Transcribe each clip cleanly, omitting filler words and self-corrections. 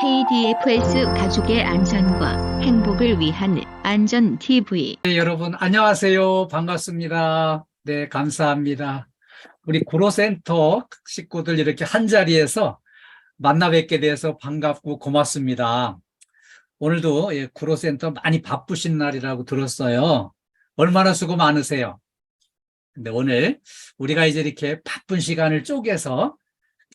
KDFS 가족의 안전과 행복을 위한 안전 TV. 네, 여러분 안녕하세요. 반갑습니다. 네, 감사합니다. 우리 구로센터 식구들 이렇게 한자리에서 만나 뵙게 돼서 반갑고 고맙습니다. 오늘도 구로센터 많이 바쁘신 날이라고 들었어요. 얼마나 수고 많으세요. 근데 오늘 우리가 이제 이렇게 바쁜 시간을 쪼개서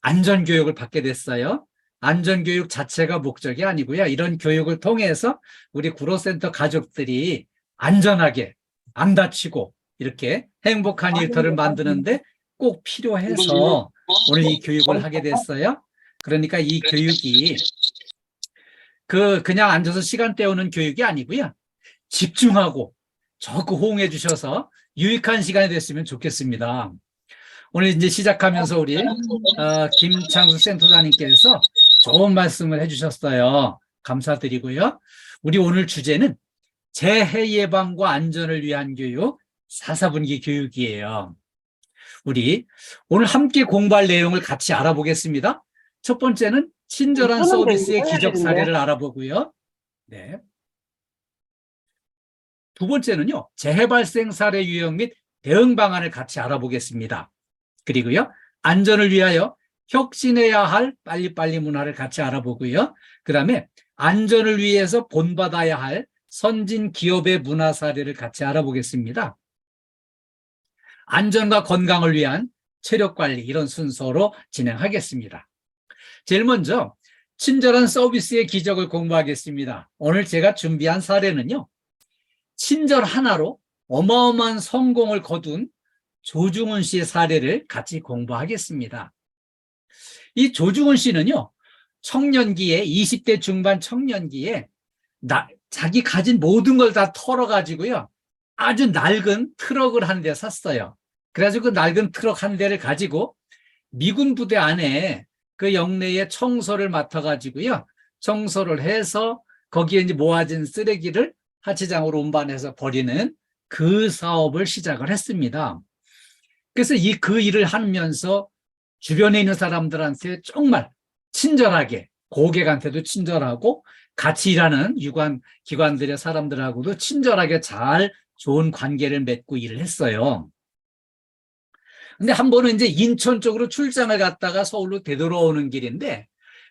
안전교육을 받게 됐어요. 안전교육 자체가 목적이 아니고요. 이런 교육을 통해서 우리 구로센터 가족들이 안전하게 안 다치고 이렇게 행복한 일터를 만드는데 꼭 필요해서 오늘 이 교육을 하게 됐어요. 그러니까 이 교육이 그냥 앉아서 시간 때우는 교육이 아니고요. 집중하고 적극 호응해 주셔서 유익한 시간이 됐으면 좋겠습니다. 오늘 이제 시작하면서 우리 김창수 센터장님께서 좋은 말씀을 해주셨어요. 감사드리고요. 우리 오늘 주제는 재해 예방과 안전을 위한 교육, 4사분기 교육이에요. 우리 오늘 함께 공부할 내용을 같이 알아보겠습니다. 첫 번째는 친절한 서비스의 기적 사례를 알아보고요. 네. 두 번째는요, 재해 발생 사례 유형 및 대응 방안을 같이 알아보겠습니다. 그리고요, 안전을 위하여 혁신해야 할 빨리빨리 문화를 같이 알아보고요. 그 다음에 안전을 위해서 본받아야 할 선진 기업의 문화 사례를 같이 알아보겠습니다. 안전과 건강을 위한 체력 관리, 이런 순서로 진행하겠습니다. 제일 먼저 친절한 서비스의 기적을 공부하겠습니다. 오늘 제가 준비한 사례는요, 친절 하나로 어마어마한 성공을 거둔 조중훈 씨의 사례를 같이 공부하겠습니다. 이 조중훈 씨는요, 청년기에 20대 중반 청년기에 자기 가진 모든 걸 다 털어가지고요, 아주 낡은 트럭을 한 대 샀어요. 그래가지고 그 낡은 트럭 한 대를 가지고 미군 부대 안에 그 영내에 청소를 맡아가지고요, 청소를 해서 거기에 이제 모아진 쓰레기를 하치장으로 운반해서 버리는 그 사업을 시작을 했습니다. 그래서 그 일을 하면서 주변에 있는 사람들한테 정말 친절하게, 고객한테도 친절하고 같이 일하는 기관들의 사람들하고도 친절하게 잘 좋은 관계를 맺고 일을 했어요. 근데 한 번은 이제 인천 쪽으로 출장을 갔다가 서울로 되돌아오는 길인데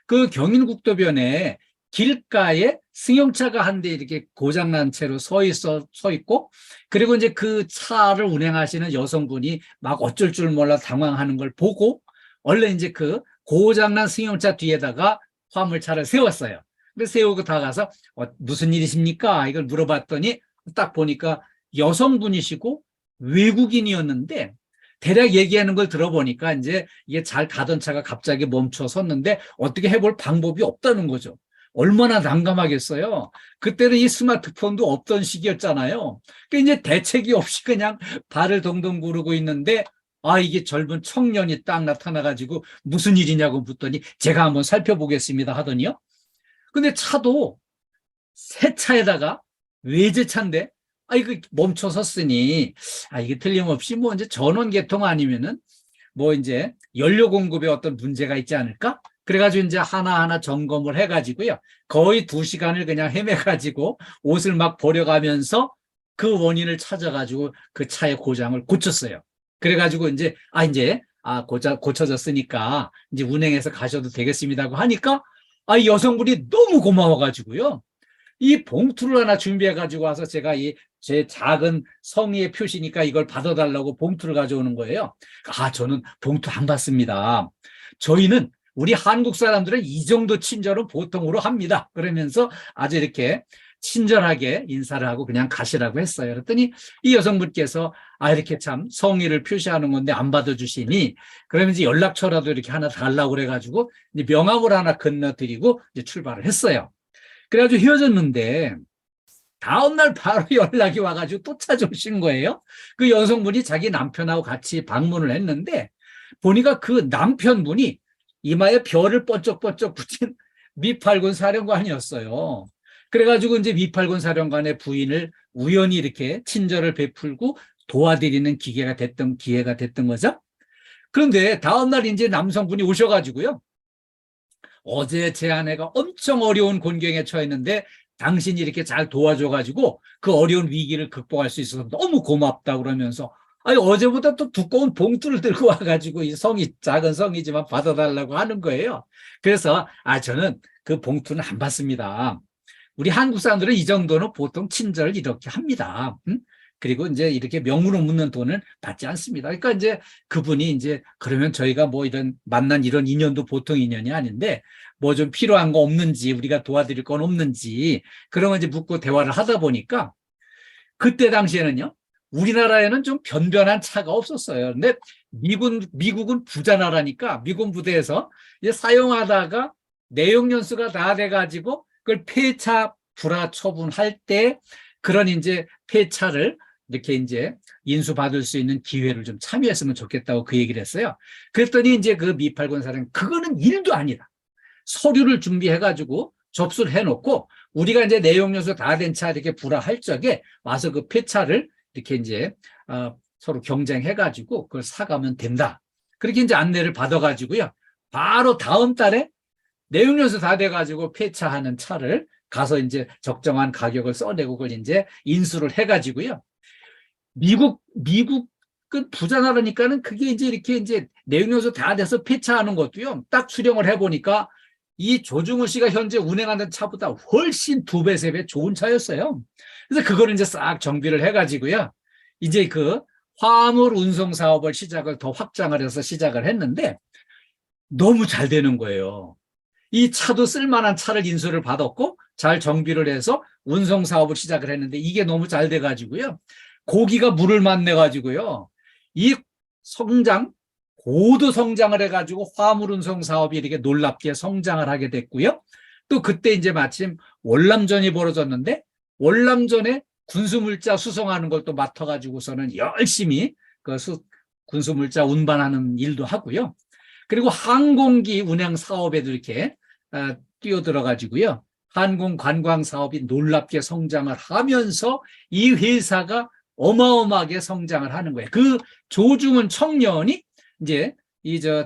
그 경인국도변에 길가에 승용차가 한 대 이렇게 고장난 채로 서 있고, 그리고 이제 그 차를 운행하시는 여성분이 막 어쩔 줄 몰라 당황하는 걸 보고 얼른 이제 그 고장난 승용차 뒤에다가 화물차를 세웠어요. 근데 세우고 다가서 무슨 일이십니까? 이걸 물어봤더니 딱 보니까 여성분이시고 외국인이었는데, 대략 얘기하는 걸 들어보니까 이제 이게 잘 가던 차가 갑자기 멈춰 섰는데 어떻게 해볼 방법이 없다는 거죠. 얼마나 난감하겠어요. 그때는 이 스마트폰도 없던 시기였잖아요. 그러니까 이제 대책이 없이 그냥 발을 동동 구르고 있는데, 이게 젊은 청년이 딱 나타나가지고 무슨 일이냐고 묻더니 제가 한번 살펴보겠습니다 하더니요. 근데 차도 새 차에다가 외제차인데, 이거 멈춰 섰으니, 이게 틀림없이 뭐 이제 전원 개통 아니면은 뭐 이제 연료 공급에 어떤 문제가 있지 않을까? 그래가지고 이제 하나하나 점검을 해가지고요. 거의 2시간을 그냥 헤매가지고 옷을 막 버려가면서 그 원인을 찾아가지고 그 차의 고장을 고쳤어요. 그래가지고 이제 고쳐졌으니까 이제 운행해서 가셔도 되겠습니다고 하니까 이 여성분이 너무 고마워가지고요. 이 봉투를 하나 준비해가지고 와서 제가 제 작은 성의의 표시니까 이걸 받아달라고 봉투를 가져오는 거예요. 저는 봉투 안 받습니다. 저희는 우리 한국 사람들은 이 정도 친절은 보통으로 합니다. 그러면서 아주 이렇게 친절하게 인사를 하고 그냥 가시라고 했어요. 그랬더니 이 여성분께서 이렇게 참 성의를 표시하는 건데 안 받아주시니 그러면서 연락처라도 이렇게 하나 달라고 그래가지고 명함을 하나 건너드리고 이제 출발을 했어요. 그래가지고 헤어졌는데 다음날 바로 연락이 와가지고 또 찾아오신 거예요. 그 여성분이 자기 남편하고 같이 방문을 했는데 보니까 그 남편분이 이마에 별을 번쩍번쩍 붙인 미팔군 사령관이었어요. 그래가지고 이제 미팔군 사령관의 부인을 우연히 이렇게 친절을 베풀고 도와드리는 기회가 됐던 거죠. 그런데 다음날 이제 남성분이 오셔가지고요. 어제 제 아내가 엄청 어려운 곤경에 처했는데 당신이 이렇게 잘 도와줘가지고 그 어려운 위기를 극복할 수 있어서 너무 고맙다 그러면서 아니 어제보다 또 두꺼운 봉투를 들고 와가지고 이 성이 작은 성이지만 받아달라고 하는 거예요. 그래서 저는 그 봉투는 안 받습니다. 우리 한국 사람들은 이 정도는 보통 친절을 이렇게 합니다. 그리고 이제 이렇게 명으로 묻는 돈을 받지 않습니다. 그러니까 이제 그분이 이제 그러면 저희가 뭐 이런 만난 이런 인연도 보통 인연이 아닌데 뭐 좀 필요한 거 없는지 우리가 도와드릴 건 없는지 그런 거 이제 묻고 대화를 하다 보니까 그때 당시에는요. 우리나라에는 좀 변변한 차가 없었어요. 근데 미국은 부자 나라니까 미군 부대에서 이제 사용하다가 내용 연수가 다 돼가지고 그걸 폐차 불화 처분할 때 그런 이제 폐차를 이렇게 이제 인수받을 수 있는 기회를 좀 참여했으면 좋겠다고 그 얘기를 했어요. 그랬더니 이제 그 미팔군 사람이 그거는 일도 아니다. 서류를 준비해가지고 접수를 해놓고 우리가 이제 내용 연수 다 된 차 이렇게 불화할 적에 와서 그 폐차를 이렇게 이제 서로 경쟁해가지고 그걸 사가면 된다. 그렇게 이제 안내를 받아가지고요. 바로 다음 달에 내용 연수 다 돼가지고 폐차하는 차를 가서 이제 적정한 가격을 써내고 그걸 이제 인수를 해가지고요. 미국은 부자 나라니까는 그게 이제 내용 연수 다 돼서 폐차하는 것도요. 딱 수령을 해보니까 이 조중훈 씨가 현재 운행하는 차보다 훨씬 2배, 3배 좋은 차였어요. 그래서 그거를 이제 싹 정비를 해가지고요. 이제 그 화물 운송 사업을 시작을 더 확장을 해서 시작을 했는데 너무 잘 되는 거예요. 이 차도 쓸만한 차를 인수를 받았고 잘 정비를 해서 운송 사업을 시작을 했는데 이게 너무 잘 돼가지고요. 고기가 물을 만나가지고요. 이 고도 성장을 해가지고 화물 운송 사업이 이렇게 놀랍게 성장을 하게 됐고요. 또 그때 이제 마침 월남전이 벌어졌는데 월남전에 군수물자 수송하는 걸 또 맡아가지고서는 열심히 그 군수물자 운반하는 일도 하고요. 그리고 항공기 운행 사업에도 이렇게 뛰어들어가지고요. 항공 관광 사업이 놀랍게 성장을 하면서 이 회사가 어마어마하게 성장을 하는 거예요. 그 조중훈 청년이 이제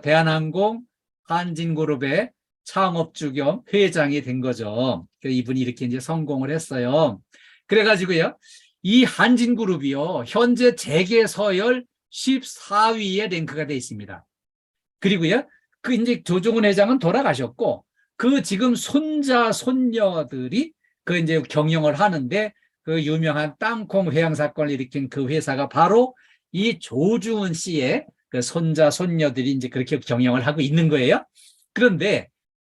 대한항공 한진그룹의 창업주 겸 회장이 된 거죠. 이분이 이렇게 이제 성공을 했어요. 그래가지고요, 이 한진그룹이요, 현재 재계 서열 14위에 랭크가 돼 있습니다. 그리고요, 그 이제 조중훈 회장은 돌아가셨고, 그 지금 손자, 손녀들이 그 이제 경영을 하는데, 그 유명한 땅콩 회항 사건을 일으킨 그 회사가 바로 이 조중훈 씨의 그 손자, 손녀들이 이제 그렇게 경영을 하고 있는 거예요. 그런데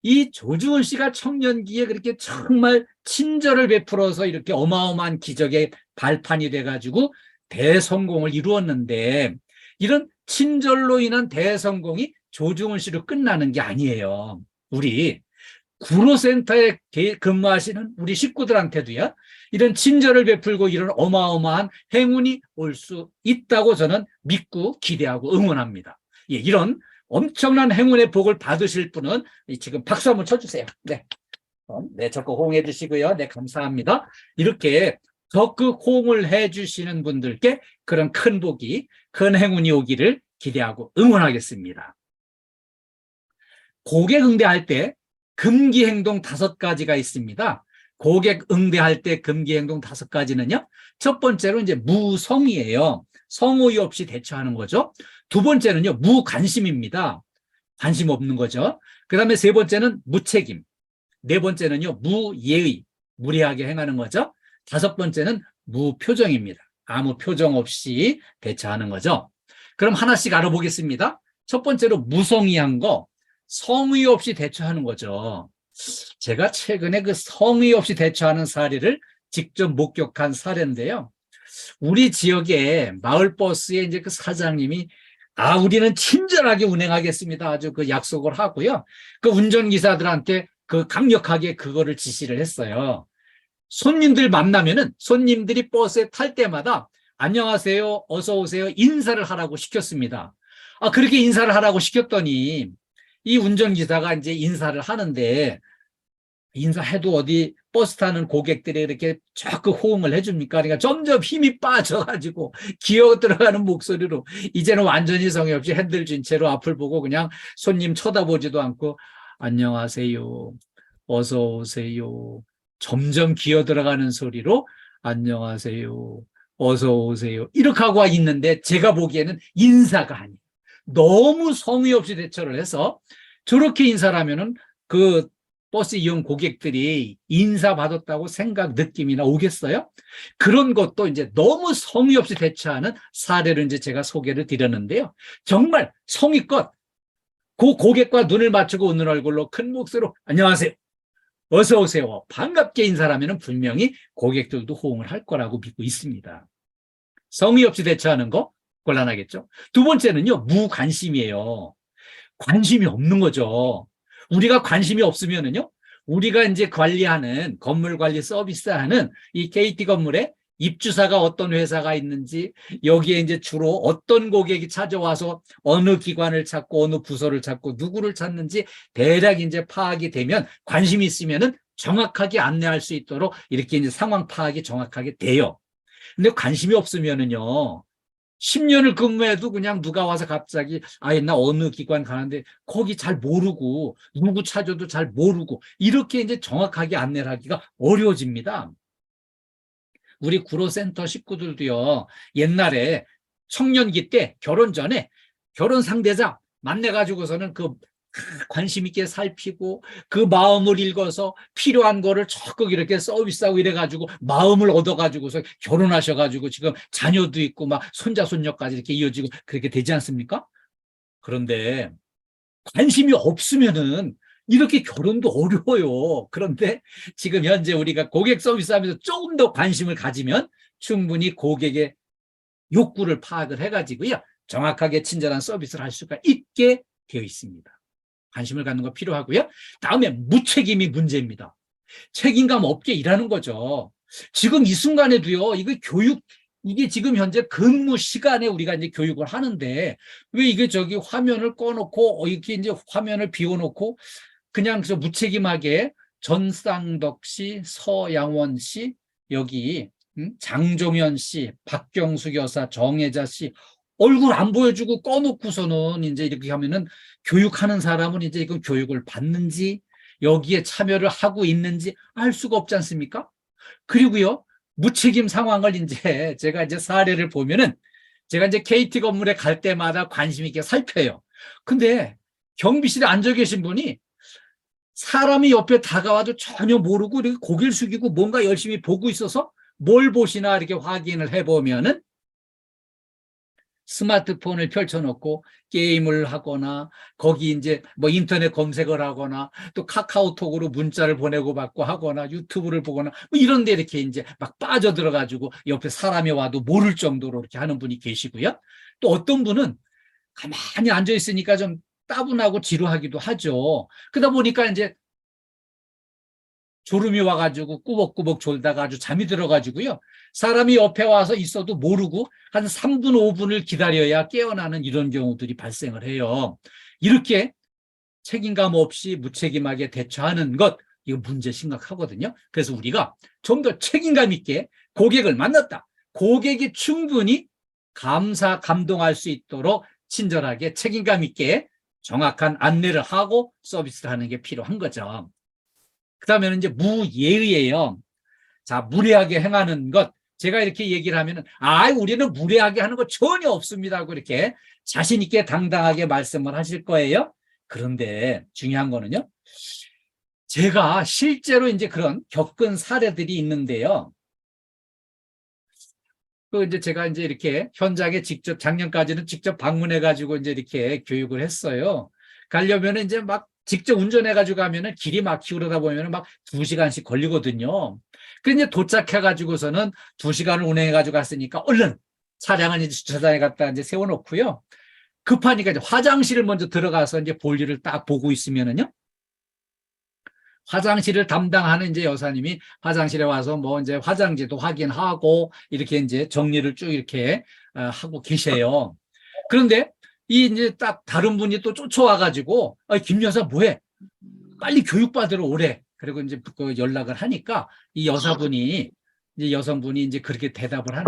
이 조중훈 씨가 청년기에 그렇게 정말 친절을 베풀어서 이렇게 어마어마한 기적의 발판이 돼가지고 대성공을 이루었는데 이런 친절로 인한 대성공이 조중훈 씨로 끝나는 게 아니에요. 우리 구로센터에 근무하시는 우리 식구들한테도요. 이런 친절을 베풀고 이런 어마어마한 행운이 올 수 있다고 저는 믿고 기대하고 응원합니다. 예, 이런 엄청난 행운의 복을 받으실 분은 지금 박수 한번 쳐주세요. 네, 네, 적극 호응해 주시고요. 네, 감사합니다. 이렇게 적극 호응을 해 주시는 분들께 그런 큰 복이, 큰 행운이 오기를 기대하고 응원하겠습니다. 고객 응대할 때 금기 행동 5가지가 있습니다. 고객 응대할 때 금기 행동 5가지는요. 첫 번째로 이제 무성의예요. 성의 없이 대처하는 거죠. 두 번째는요. 무관심입니다. 관심 없는 거죠. 그다음에 세 번째는 무책임. 네 번째는요. 무예의. 무례하게 행하는 거죠. 다섯 번째는 무표정입니다. 아무 표정 없이 대처하는 거죠. 그럼 하나씩 알아보겠습니다. 첫 번째로 무성의한 거. 성의 없이 대처하는 거죠. 제가 최근에 그 성의 없이 대처하는 사례를 직접 목격한 사례인데요. 우리 지역에 마을버스에 이제 그 사장님이 우리는 친절하게 운행하겠습니다. 아주 그 약속을 하고요. 그 운전기사들한테 그 강력하게 그거를 지시를 했어요. 손님들 만나면은 손님들이 버스에 탈 때마다 안녕하세요, 어서 오세요 인사를 하라고 시켰습니다. 그렇게 인사를 하라고 시켰더니 이 운전기사가 이제 인사를 하는데 인사해도 어디 버스 타는 고객들이 이렇게 적극 호응을 해줍니까? 그러니까 점점 힘이 빠져가지고 기어 들어가는 목소리로 이제는 완전히 성의 없이 핸들 쥔 채로 앞을 보고 그냥 손님 쳐다보지도 않고 안녕하세요. 어서 오세요. 점점 기어 들어가는 소리로 안녕하세요. 어서 오세요. 이렇게 하고 있는데 제가 보기에는 인사가 아니에요. 너무 성의 없이 대처를 해서 저렇게 인사를 하면은 그 버스 이용 고객들이 인사받았다고 생각, 느낌이나 오겠어요? 그런 것도 이제 너무 성의 없이 대처하는 사례를 이제 제가 소개를 드렸는데요. 정말 성의껏 그 고객과 눈을 맞추고 웃는 얼굴로 큰 목소리로 안녕하세요. 어서 오세요. 반갑게 인사를 하면 분명히 고객들도 호응을 할 거라고 믿고 있습니다. 성의 없이 대처하는 거 곤란하겠죠. 두 번째는요, 무관심이에요. 관심이 없는 거죠. 우리가 관심이 없으면은요, 우리가 이제 관리하는 건물 관리 서비스하는 이 KT 건물에 입주사가 어떤 회사가 있는지, 여기에 이제 주로 어떤 고객이 찾아와서 어느 기관을 찾고 어느 부서를 찾고 누구를 찾는지 대략 이제 파악이 되면 관심이 있으면은 정확하게 안내할 수 있도록 이렇게 이제 상황 파악이 정확하게 돼요. 근데 관심이 없으면은요, 10년을 근무해도 그냥 누가 와서 갑자기 나 어느 기관 가는데 거기 잘 모르고 누구 찾아도 잘 모르고 이렇게 이제 정확하게 안내를 하기가 어려워집니다. 우리 구로센터 식구들도요, 옛날에 청년기 때 결혼 전에 결혼 상대자 만나가지고서는 그 관심 있게 살피고 그 마음을 읽어서 필요한 거를 적극 이렇게 서비스하고 이래가지고 마음을 얻어가지고서 결혼하셔가지고 지금 자녀도 있고 막 손자 손녀까지 이렇게 이어지고 그렇게 되지 않습니까? 그런데 관심이 없으면은 이렇게 결혼도 어려워요. 그런데 지금 현재 우리가 고객 서비스하면서 조금 더 관심을 가지면 충분히 고객의 욕구를 파악을 해가지고요, 정확하게 친절한 서비스를 할 수가 있게 되어 있습니다. 관심을 갖는 거 필요하고요. 다음에 무책임이 문제입니다. 책임감 없게 일하는 거죠. 지금 이 순간에도요, 이게 지금 현재 근무 시간에 우리가 이제 교육을 하는데 왜 이게 저기 화면을 꺼놓고 이렇게 이제 화면을 비워놓고 그냥 저 무책임하게 전쌍덕 씨, 서양원 씨, 여기 장종현 씨, 박경숙 여사, 정혜자 씨 얼굴 안 보여주고 꺼놓고서는 이제 이렇게 하면은 교육하는 사람은 이제 이건 교육을 받는지 여기에 참여를 하고 있는지 알 수가 없지 않습니까? 그리고요, 무책임 상황을 이제 제가 이제 사례를 보면은 제가 이제 KT 건물에 갈 때마다 관심 있게 살펴요. 근데 경비실에 앉아 계신 분이 사람이 옆에 다가와도 전혀 모르고 이렇게 고개를 숙이고 뭔가 열심히 보고 있어서 뭘 보시나 이렇게 확인을 해보면은 스마트폰을 펼쳐놓고 게임을 하거나 거기 이제 뭐 인터넷 검색을 하거나 또 카카오톡으로 문자를 보내고 받고 하거나 유튜브를 보거나 뭐 이런 데 이렇게 이제 막 빠져들어가지고 옆에 사람이 와도 모를 정도로 이렇게 하는 분이 계시고요. 또 어떤 분은 가만히 앉아 있으니까 좀 따분하고 지루하기도 하죠. 그러다 보니까 이제 졸음이 와가지고 꾸벅꾸벅 졸다가 아주 잠이 들어가지고요, 사람이 옆에 와서 있어도 모르고 한 3분, 5분을 기다려야 깨어나는 이런 경우들이 발생을 해요. 이렇게 책임감 없이 무책임하게 대처하는 것, 이거 문제 심각하거든요. 그래서 우리가 좀 더 책임감 있게 고객을 만났다, 고객이 충분히 감동할 수 있도록 친절하게 책임감 있게 정확한 안내를 하고 서비스를 하는 게 필요한 거죠. 그 다음에는 이제 무예의예요. 자, 무례하게 행하는 것. 제가 이렇게 얘기를 하면은, 우리는 무례하게 하는 거 전혀 없습니다 하고 이렇게 자신있게 당당하게 말씀을 하실 거예요. 그런데 중요한 거는요, 제가 실제로 이제 그런 겪은 사례들이 있는데요. 이제 제가 이제 이렇게 현장에 직접 작년까지는 직접 방문해가지고 이제 이렇게 교육을 했어요. 가려면은 이제 막 직접 운전해가지고 가면은 길이 막히고 그러다 보면은 막 2시간씩 걸리거든요. 그래서 이제 도착해가지고서는 2시간을 운행해가지고 갔으니까 얼른 차량을 이제 주차장에 갖다 이제 세워놓고요. 급하니까 이제 화장실을 먼저 들어가서 이제 볼일을 딱 보고 있으면은요, 화장실을 담당하는 이제 여사님이 화장실에 와서 뭐 이제 화장지도 확인하고 이렇게 이제 정리를 쭉 이렇게 하고 계세요. 그런데 이 이제 딱 다른 분이 또 쫓아와가지고 김 여사 뭐해? 빨리 교육받으러 오래. 그리고 이제 그 연락을 하니까 이 여성분이 이제 그렇게 대답을 하는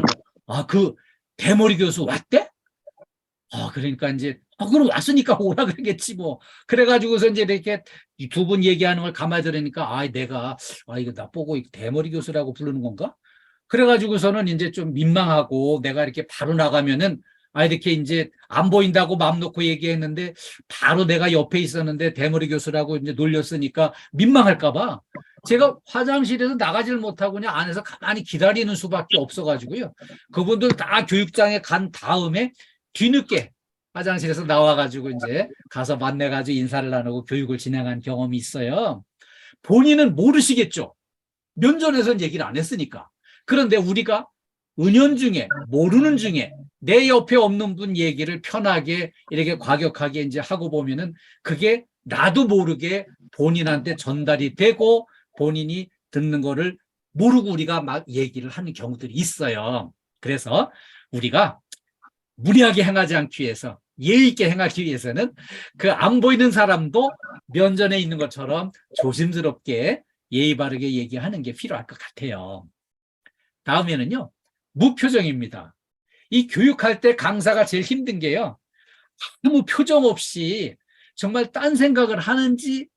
거예요. 그 대머리 교수 왔대? 그러니까 이제, 그럼 왔으니까 오라 그러겠지, 뭐. 그래가지고서 이제 이렇게 두 분 얘기하는 걸 가만히 들으니까, 이거 나보고 대머리 교수라고 부르는 건가? 그래가지고서는 이제 좀 민망하고 내가 이렇게 바로 나가면은, 이렇게 이제 안 보인다고 마음 놓고 얘기했는데, 바로 내가 옆에 있었는데 대머리 교수라고 이제 놀렸으니까 민망할까봐 제가 화장실에서 나가지를 못하고 그냥 안에서 가만히 기다리는 수밖에 없어가지고요. 그분들 다 교육장에 간 다음에 뒤늦게 화장실에서 나와가지고 이제 가서 만나가지고 인사를 나누고 교육을 진행한 경험이 있어요. 본인은 모르시겠죠. 면전에서는 얘기를 안 했으니까. 그런데 우리가 은연중에 모르는 중에 내 옆에 없는 분 얘기를 편하게 이렇게 과격하게 이제 하고 보면은 그게 나도 모르게 본인한테 전달이 되고 본인이 듣는 거를 모르고 우리가 막 얘기를 하는 경우들이 있어요. 그래서 우리가 무리하게 행하지 않기 위해서 예의 있게 행하기 위해서는 그 안 보이는 사람도 면전에 있는 것처럼 조심스럽게 예의 바르게 얘기하는 게 필요할 것 같아요. 다음에는요, 무표정입니다. 이 교육할 때 강사가 제일 힘든 게요, 아무 표정 없이 정말 딴 생각을 하는지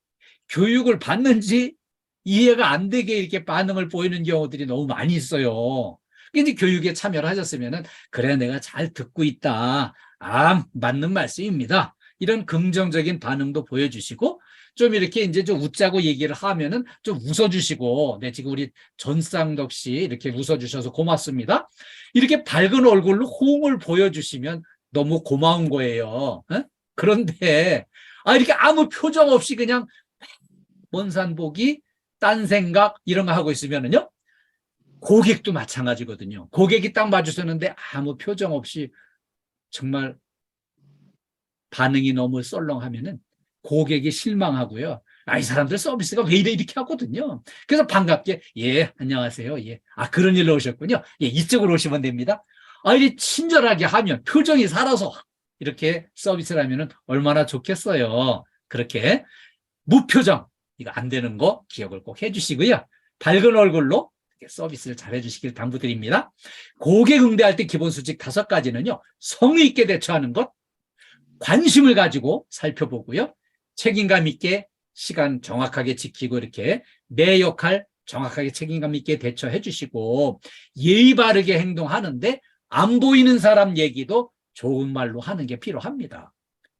교육을 받는지 이해가 안 되게 이렇게 반응을 보이는 경우들이 너무 많이 있어요. 이제 교육에 참여를 하셨으면은, 그래, 내가 잘 듣고 있다. 맞는 말씀입니다. 이런 긍정적인 반응도 보여주시고, 좀 이렇게 이제 좀 웃자고 얘기를 하면은 좀 웃어주시고, 네, 지금 우리 전쌍덕 씨 이렇게 웃어주셔서 고맙습니다. 이렇게 밝은 얼굴로 호응을 보여주시면 너무 고마운 거예요. 그런데, 이렇게 아무 표정 없이 그냥 먼 산 보기, 딴 생각, 이런 거 하고 있으면은요, 고객도 마찬가지거든요. 고객이 딱 마주쳤는데 아무 표정 없이 정말 반응이 너무 썰렁하면은 고객이 실망하고요. 이 사람들 서비스가 왜 이래 이렇게 하거든요. 그래서 반갑게, 예, 안녕하세요. 예. 그런 일로 오셨군요. 예, 이쪽으로 오시면 됩니다. 이렇게 친절하게 하면, 표정이 살아서 이렇게 서비스를 하면은 얼마나 좋겠어요. 그렇게 무표정, 이거 안 되는 거 기억을 꼭 해주시고요. 밝은 얼굴로 서비스를 잘 해주시길 당부드립니다. 고객 응대할 때 기본 수칙 5가지는요. 성의 있게 대처하는 것, 관심을 가지고 살펴보고요. 책임감 있게 시간 정확하게 지키고 이렇게 내 역할 정확하게 책임감 있게 대처해 주시고, 예의 바르게 행동하는데 안 보이는 사람 얘기도 좋은 말로 하는 게 필요합니다.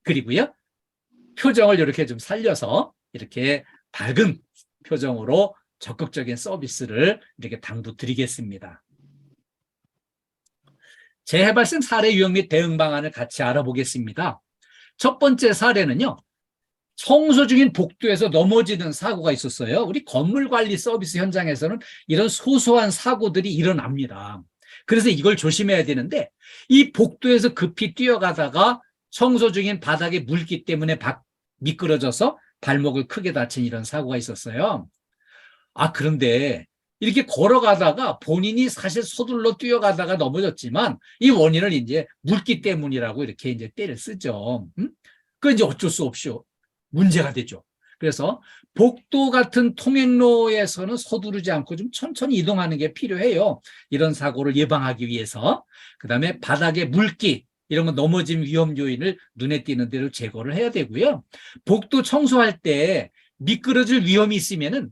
그리고요, 표정을 이렇게 좀 살려서 이렇게 밝은 표정으로 적극적인 서비스를 이렇게 당부드리겠습니다. 재해 발생 사례 유형 및 대응 방안을 같이 알아보겠습니다. 첫 번째 사례는요, 청소 중인 복도에서 넘어지는 사고가 있었어요. 우리 건물 관리 서비스 현장에서는 이런 소소한 사고들이 일어납니다. 그래서 이걸 조심해야 되는데, 이 복도에서 급히 뛰어가다가 청소 중인 바닥에 물기 때문에 미끄러져서 발목을 크게 다친 이런 사고가 있었어요. 그런데 이렇게 걸어가다가 본인이 사실 서둘러 뛰어가다가 넘어졌지만 이 원인은 이제 물기 때문이라고 이렇게 이제 때를 쓰죠. 그건 이제 어쩔 수 없이 문제가 되죠. 그래서 복도 같은 통행로에서는 서두르지 않고 좀 천천히 이동하는 게 필요해요. 이런 사고를 예방하기 위해서. 그다음에 바닥에 물기, 이런 건 넘어짐 위험 요인을 눈에 띄는 대로 제거를 해야 되고요. 복도 청소할 때 미끄러질 위험이 있으면은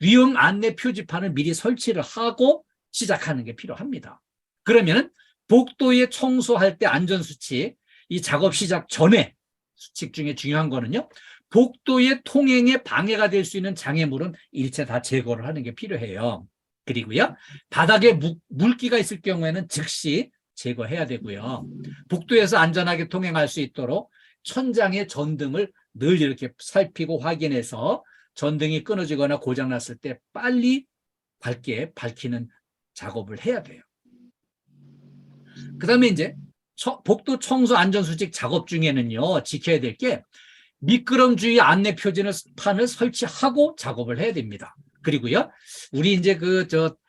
위험 안내 표지판을 미리 설치를 하고 시작하는 게 필요합니다. 그러면 복도에 청소할 때 안전수칙, 이 작업 시작 전에 수칙 중에 중요한 거는요, 복도의 통행에 방해가 될 수 있는 장애물은 일체 다 제거를 하는 게 필요해요. 그리고요, 바닥에 물기가 있을 경우에는 즉시 제거해야 되고요. 복도에서 안전하게 통행할 수 있도록 천장의 전등을 늘 이렇게 살피고 확인해서 전등이 끊어지거나 고장났을 때 빨리 밝게 밝히는 작업을 해야 돼요. 그 다음에 이제 복도 청소 안전수칙 작업 중에는요, 지켜야 될 게 미끄럼 주의 안내 표지판을 설치하고 작업을 해야 됩니다. 그리고요, 우리 이제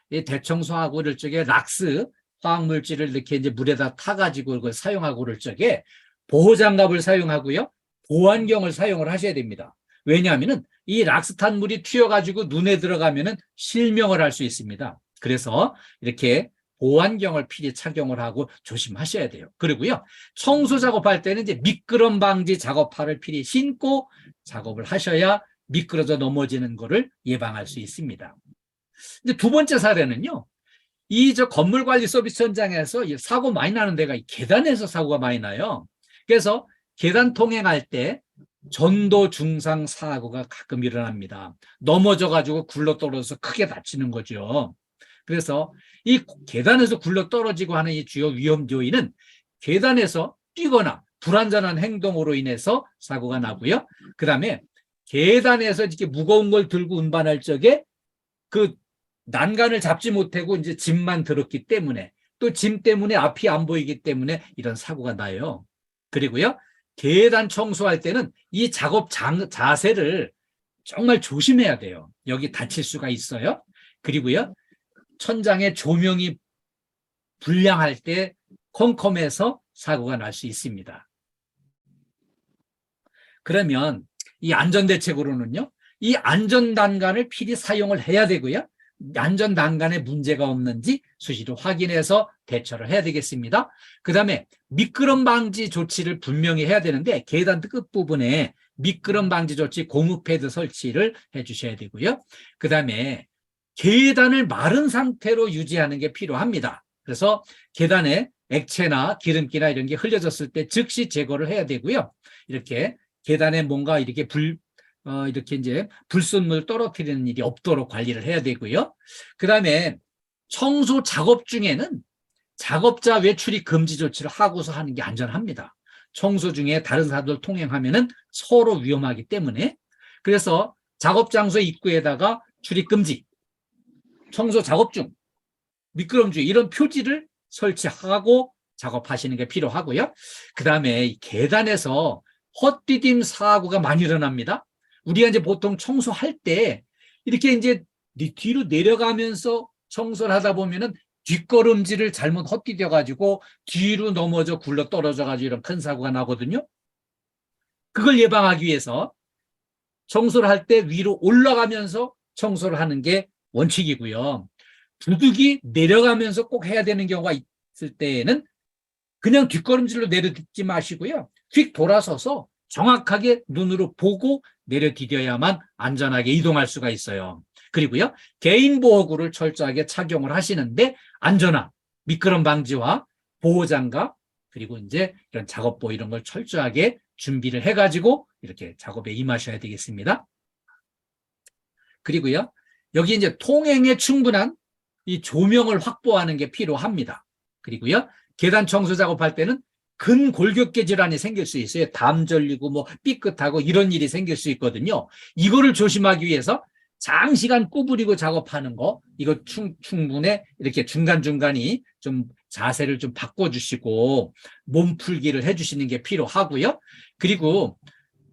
대청소하고 이럴 적에 락스 화학물질을 이렇게 이제 물에다 타가지고 그걸 사용하고 그럴 적에 보호장갑을 사용하고요, 보안경을 사용을 하셔야 됩니다. 왜냐하면은 이 락스탄 물이 튀어가지고 눈에 들어가면은 실명을 할 수 있습니다. 그래서 이렇게 보안경을 필히 착용을 하고 조심하셔야 돼요. 그리고요, 청소 작업할 때는 이제 미끄럼 방지 작업화를 필히 신고 작업을 하셔야 미끄러져 넘어지는 거를 예방할 수 있습니다. 이제 두 번째 사례는요, 이 건물 관리 서비스 현장에서 사고 많이 나는 데가 계단에서 사고가 많이 나요. 그래서 계단 통행할 때 전도 중상 사고가 가끔 일어납니다. 넘어져 가지고 굴러 떨어져서 크게 다치는 거죠. 그래서 이 계단에서 굴러 떨어지고 하는 이 주요 위험 요인은 계단에서 뛰거나 불안전한 행동으로 인해서 사고가 나고요. 그다음에 계단에서 이렇게 무거운 걸 들고 운반할 적에 그 난간을 잡지 못하고 이제 짐만 들었기 때문에, 또 짐 때문에 앞이 안 보이기 때문에 이런 사고가 나요. 그리고요, 계단 청소할 때는 이 작업 자세를 정말 조심해야 돼요. 여기 다칠 수가 있어요. 그리고요, 천장에 조명이 불량할 때 컴컴해서 사고가 날 수 있습니다. 그러면 이 안전대책으로는요, 이 안전난간을 필히 사용을 해야 되고요, 안전난간에 문제가 없는지 수시로 확인해서 대처를 해야 되겠습니다. 그 다음에 미끄럼 방지 조치를 분명히 해야 되는데, 계단 끝부분에 미끄럼 방지 조치 고무 패드 설치를 해주셔야 되고요. 그 다음에 계단을 마른 상태로 유지하는 게 필요합니다. 그래서 계단에 액체나 기름기나 이런 게 흘려졌을 때 즉시 제거를 해야 되고요. 이렇게 계단에 뭔가 이렇게 이렇게 이제 불순물 떨어뜨리는 일이 없도록 관리를 해야 되고요. 그 다음에 청소 작업 중에는 작업자 외출이 금지 조치를 하고서 하는 게 안전합니다. 청소 중에 다른 사람들 통행하면은 서로 위험하기 때문에. 그래서 작업 장소 입구에다가 출입 금지, 청소 작업 중, 미끄럼 주의, 이런 표지를 설치하고 작업하시는 게 필요하고요. 그 다음에 계단에서 헛디딤 사고가 많이 일어납니다. 우리가 이제 보통 청소할 때 이렇게 이제 뒤로 내려가면서 청소를 하다 보면은 뒷걸음질을 잘못 헛디뎌 가지고 뒤로 넘어져 굴러 떨어져 가지고 이런 큰 사고가 나거든요. 그걸 예방하기 위해서 청소를 할 때 위로 올라가면서 청소를 하는 게 원칙이고요. 두둑이 내려가면서 꼭 해야 되는 경우가 있을 때에는 그냥 뒷걸음질로 내려딛지 마시고요, 휙 돌아서서 정확하게 눈으로 보고 내려디뎌야만 안전하게 이동할 수가 있어요. 그리고요, 개인 보호구를 철저하게 착용을 하시는데 안전화, 미끄럼 방지와 보호장갑, 그리고 이제 이런 작업복 이런 걸 철저하게 준비를 해가지고 이렇게 작업에 임하셔야 되겠습니다. 그리고요, 여기 이제 통행에 충분한 이 조명을 확보하는 게 필요합니다. 그리고요, 계단 청소 작업할 때는 근골격계 질환이 생길 수 있어요. 담 절리고 뭐 삐끗하고 이런 일이 생길 수 있거든요. 이거를 조심하기 위해서 장시간 구부리고 작업하는 거, 이거 충분히 이렇게 중간중간이 좀 자세를 좀 바꿔주시고 몸풀기를 해주시는 게 필요하고요. 그리고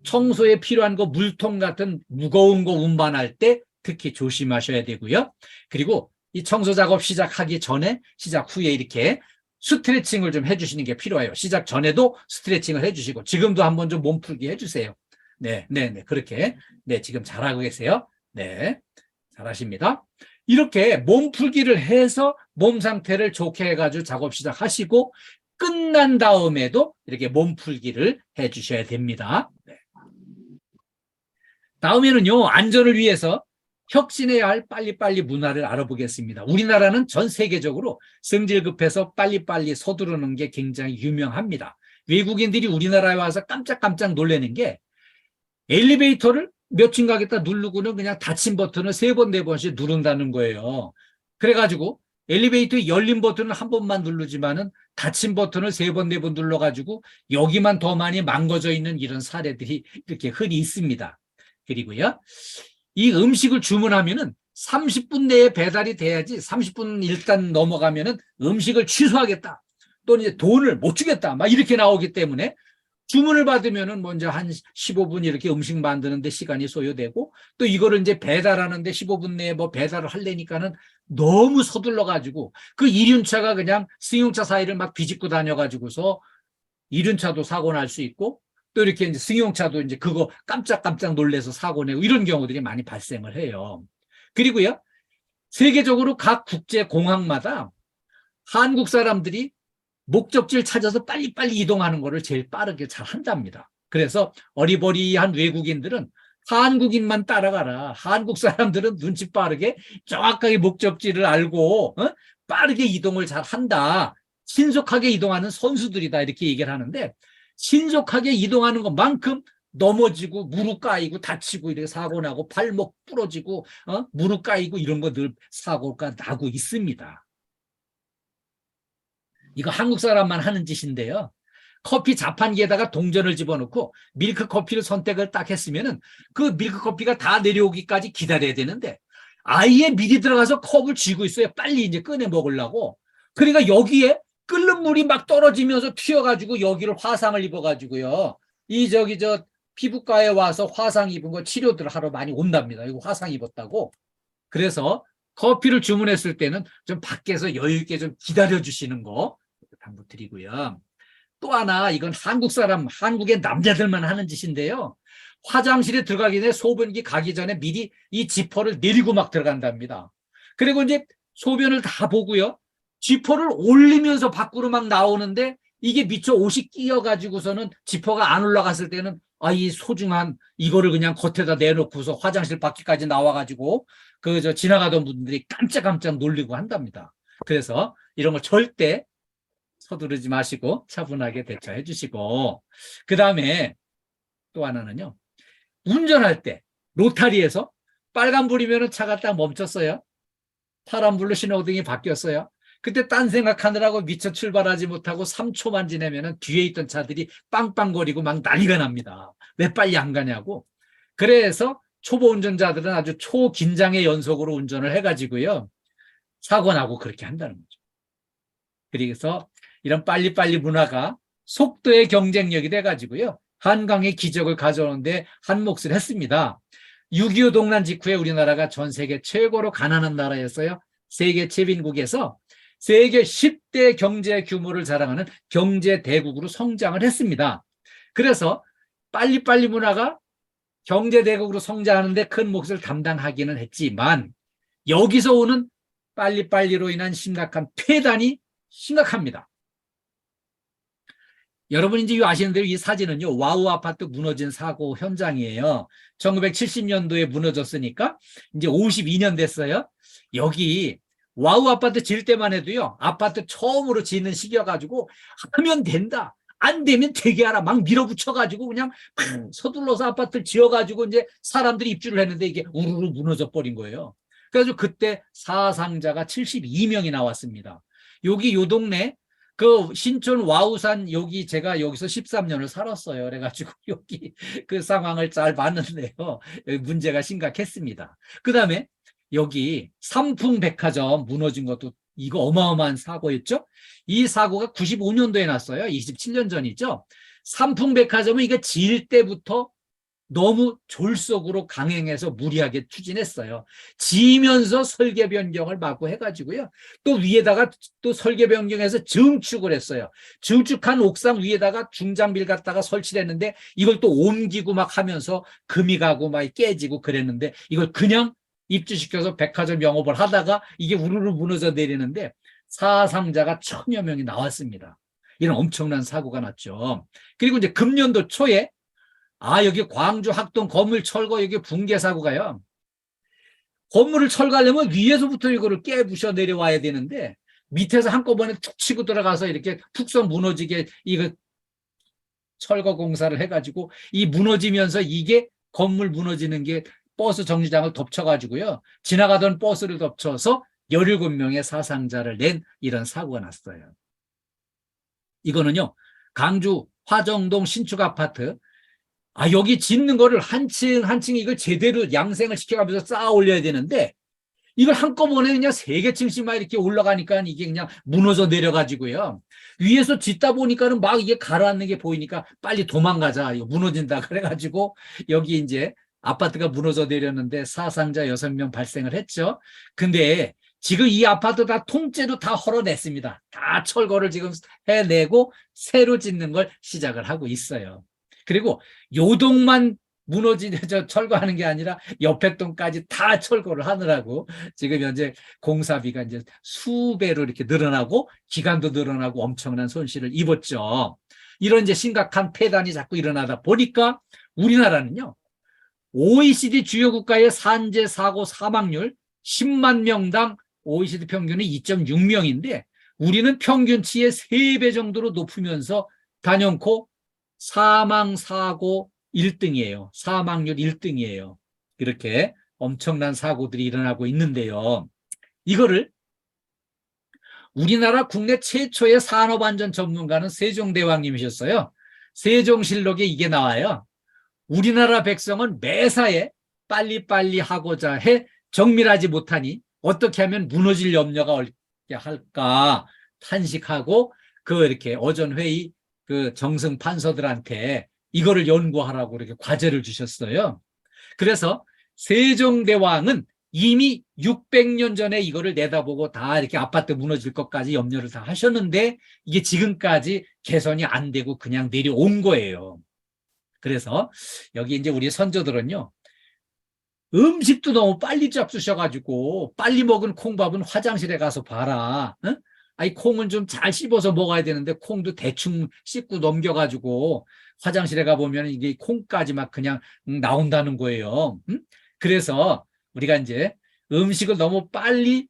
청소에 필요한 거, 물통 같은 무거운 거 운반할 때 특히 조심하셔야 되고요. 그리고 이 청소 작업 시작하기 전에, 시작 후에 이렇게 스트레칭을 좀 해주시는 게 필요해요. 시작 전에도 스트레칭을 해주시고, 지금도 한번 좀 몸풀기 해주세요. 네. 그렇게. 네, 지금 잘하고 계세요. 네, 잘하십니다. 이렇게 몸풀기를 해서 몸 상태를 좋게 해가지고 작업 시작하시고, 끝난 다음에도 이렇게 몸풀기를 해주셔야 됩니다. 네. 다음에는요, 안전을 위해서 혁신해야 할 빨리빨리 문화를 알아보겠습니다. 우리나라는 전 세계적으로 성질 급해서 빨리빨리 서두르는 게 굉장히 유명합니다. 외국인들이 우리나라에 와서 깜짝깜짝 놀라는 게, 엘리베이터를 몇 층 가겠다 누르고는 그냥 닫힌 버튼을 3번, 4번씩 누른다는 거예요. 그래가지고 엘리베이터 열린 버튼을 한 번만 누르지만은 닫힌 버튼을 3번, 4번 눌러가지고 여기만 더 많이 망가져 있는 이런 사례들이 이렇게 흔히 있습니다. 그리고요, 이 음식을 주문하면은 30분 내에 배달이 돼야지, 30분 일단 넘어가면은 음식을 취소하겠다, 또는 이제 돈을 못 주겠다, 막 이렇게 나오기 때문에 주문을 받으면은 먼저 한 15분 이렇게 음식 만드는데 시간이 소요되고, 또 이거를 이제 배달하는데 15분 내에 뭐 배달을 하려니까는 너무 서둘러가지고 그 이륜차가 그냥 승용차 사이를 막 비집고 다녀가지고서 이륜차도 사고 날 수 있고, 또 이렇게 이제 승용차도 이제 그거 깜짝깜짝 놀래서 사고 내고 이런 경우들이 많이 발생을 해요. 그리고요, 세계적으로 각 국제 공항마다 한국 사람들이 목적지를 찾아서 빨리빨리 이동하는 거를 제일 빠르게 잘 한답니다. 그래서 어리버리한 외국인들은 한국인만 따라가라. 한국 사람들은 눈치 빠르게 정확하게 목적지를 알고 빠르게 이동을 잘 한다. 신속하게 이동하는 선수들이다. 이렇게 얘기를 하는데 신속하게 이동하는 것만큼 넘어지고 무릎 까이고 다치고 이렇게 사고 나고 발목 부러지고 무릎 까이고 이런 거 늘 사고가 나고 있습니다. 이거 한국 사람만 하는 짓인데요. 커피 자판기에다가 동전을 집어넣고 밀크 커피를 선택을 딱 했으면은 그 밀크 커피가 다 내려오기까지 기다려야 되는데 아예 미리 들어가서 컵을 쥐고 있어요. 빨리 이제 꺼내 먹으려고. 그러니까 여기에 끓는 물이 막 떨어지면서 튀어가지고 여기를 화상을 입어가지고요. 저 피부과에 와서 화상 입은 거 치료들 하러 많이 온답니다. 이거 화상 입었다고. 그래서 커피를 주문했을 때는 좀 밖에서 여유 있게 좀 기다려 주시는 거 당부드리고요. 또 하나 이건 한국 사람, 한국의 남자들만 하는 짓인데요. 화장실에 들어가기 전에 소변기 가기 전에 미리 이 지퍼를 내리고 막 들어간답니다. 그리고 이제 소변을 다 보고요. 지퍼를 올리면서 밖으로 막 나오는데 이게 미처 옷이 끼어가지고서는 지퍼가 안 올라갔을 때는 이 소중한 이거를 그냥 겉에다 내놓고서 화장실 밖에까지 나와가지고 지나가던 분들이 깜짝깜짝 놀리고 한답니다. 그래서 이런 거 절대 서두르지 마시고 차분하게 대처해 주시고, 그 다음에 또 하나는요. 운전할 때 로타리에서 빨간불이면 차가 딱 멈췄어요. 파란불로 신호등이 바뀌었어요. 그때 딴 생각하느라고 미처 출발하지 못하고 3초만 지나면 뒤에 있던 차들이 빵빵거리고 막 난리가 납니다. 왜 빨리 안 가냐고. 그래서 초보 운전자들은 아주 초긴장의 연속으로 운전을 해가지고요. 사고 나고 그렇게 한다는 거죠. 그래서 이런 빨리빨리 문화가 속도의 경쟁력이 돼가지고요. 한강의 기적을 가져오는데 한 몫을 했습니다. 6.25 동란 직후에 우리나라가 전 세계 최고로 가난한 나라였어요. 세계 최빈국에서 세계 10대 경제 규모를 자랑하는 경제 대국으로 성장을 했습니다. 그래서 빨리빨리 문화가 경제 대국으로 성장하는데 큰 몫을 담당하기는 했지만 여기서 오는 빨리빨리로 인한 심각한 폐단이 심각합니다. 여러분이 이제 아시는 대로 이 사진은요, 와우 아파트 무너진 사고 현장이에요. 1970년도에 무너졌으니까 이제 52년 됐어요. 여기 와우 아파트 질 때만 해도요, 아파트 처음으로 짓는 시기여가지고 하면 된다, 안 되면 되게 하라 막 밀어붙여가지고 그냥 서둘러서 아파트를 지어가지고 이제 사람들이 입주를 했는데 이게 우르르 무너져 버린 거예요. 그래서 그때 사상자가 72명이 나왔습니다. 여기 요 동네 신촌 와우산 여기 제가 여기서 13년을 살았어요. 그래가지고 여기 그 상황을 잘 봤는데요. 여기 문제가 심각했습니다. 그 다음에 여기 삼풍백화점 무너진 것도 이거 어마어마한 사고였죠. 이 사고가 95년도에 났어요. 27년 전이죠. 삼풍백화점은 이게 지을 때부터 너무 졸속으로 강행해서 무리하게 추진했어요. 지면서 설계 변경을 막고 해가지고요. 또 위에다가 또 설계 변경해서 증축을 했어요. 증축한 옥상 위에다가 중장비를 갖다가 설치를 했는데 이걸 또 옮기고 막 하면서 금이 가고 막 깨지고 그랬는데 이걸 그냥 입주시켜서 백화점 영업을 하다가 이게 우르르 무너져 내리는데 사상자가 1000여 명이 나왔습니다. 이런 엄청난 사고가 났죠. 그리고 이제 금년도 초에 여기 광주 학동 건물 철거 여기 붕괴 사고가요. 건물을 철거하려면 위에서부터 이거를 깨부셔 내려와야 되는데 밑에서 한꺼번에 툭 치고 들어가서 이렇게 푹성 무너지게 이거 철거 공사를 해가지고 이 무너지면서 이게 건물 무너지는 게 버스 정류장을 덮쳐가지고요. 지나가던 버스를 덮쳐서 17명의 사상자를 낸 이런 사고가 났어요. 이거는요. 강주 화정동 신축 아파트 여기 짓는 거를 한 층 이걸 제대로 양생을 시켜가면서 쌓아 올려야 되는데 이걸 한꺼번에 그냥 3개 층씩만 이렇게 올라가니까 이게 그냥 무너져 내려가지고요. 위에서 짓다 보니까는 막 이게 가라앉는 게 보이니까 빨리 도망가자. 이거 무너진다. 그래가지고 여기 이제 아파트가 무너져 내렸는데 사상자 6명 발생을 했죠. 근데 지금 이 아파트 다 통째로 다 헐어냈습니다. 다 철거를 지금 해내고 새로 짓는 걸 시작을 하고 있어요. 그리고 요동만 무너지는 철거하는 게 아니라 옆에 동까지 다 철거를 하느라고 지금 현재 공사비가 이제 수배로 이렇게 늘어나고 기간도 늘어나고 엄청난 손실을 입었죠. 이런 이제 심각한 폐단이 자꾸 일어나다 보니까 우리나라는요, OECD 주요 국가의 산재 사고 사망률 10만 명당 OECD 평균이 2.6명인데 우리는 평균치의 3배 정도로 높으면서 단연코 사망 사고 1등이에요. 사망률 1등이에요. 이렇게 엄청난 사고들이 일어나고 있는데요. 이거를 우리나라 국내 최초의 산업안전 전문가는 세종대왕님이셨어요. 세종실록에 이게 나와요. 우리나라 백성은 매사에 빨리빨리 하고자 해 정밀하지 못하니 어떻게 하면 무너질 염려가 없게 할까 탄식하고 그 이렇게 어전회의 그 정승 판서들한테 이거를 연구하라고 이렇게 과제를 주셨어요. 그래서 세종대왕은 이미 600년 전에 이거를 내다보고 다 이렇게 아파트 무너질 것까지 염려를 다 하셨는데 이게 지금까지 개선이 안 되고 그냥 내려온 거예요. 그래서 여기 이제 우리 선조들은요, 음식도 너무 빨리 잡수셔가지고 빨리 먹은 콩밥은 화장실에 가서 봐라. 응? 아니 콩은 좀 잘 씹어서 먹어야 되는데 콩도 대충 씹고 넘겨가지고 화장실에 가보면 이게 콩까지 막 그냥 나온다는 거예요. 응? 그래서 우리가 이제 음식을 너무 빨리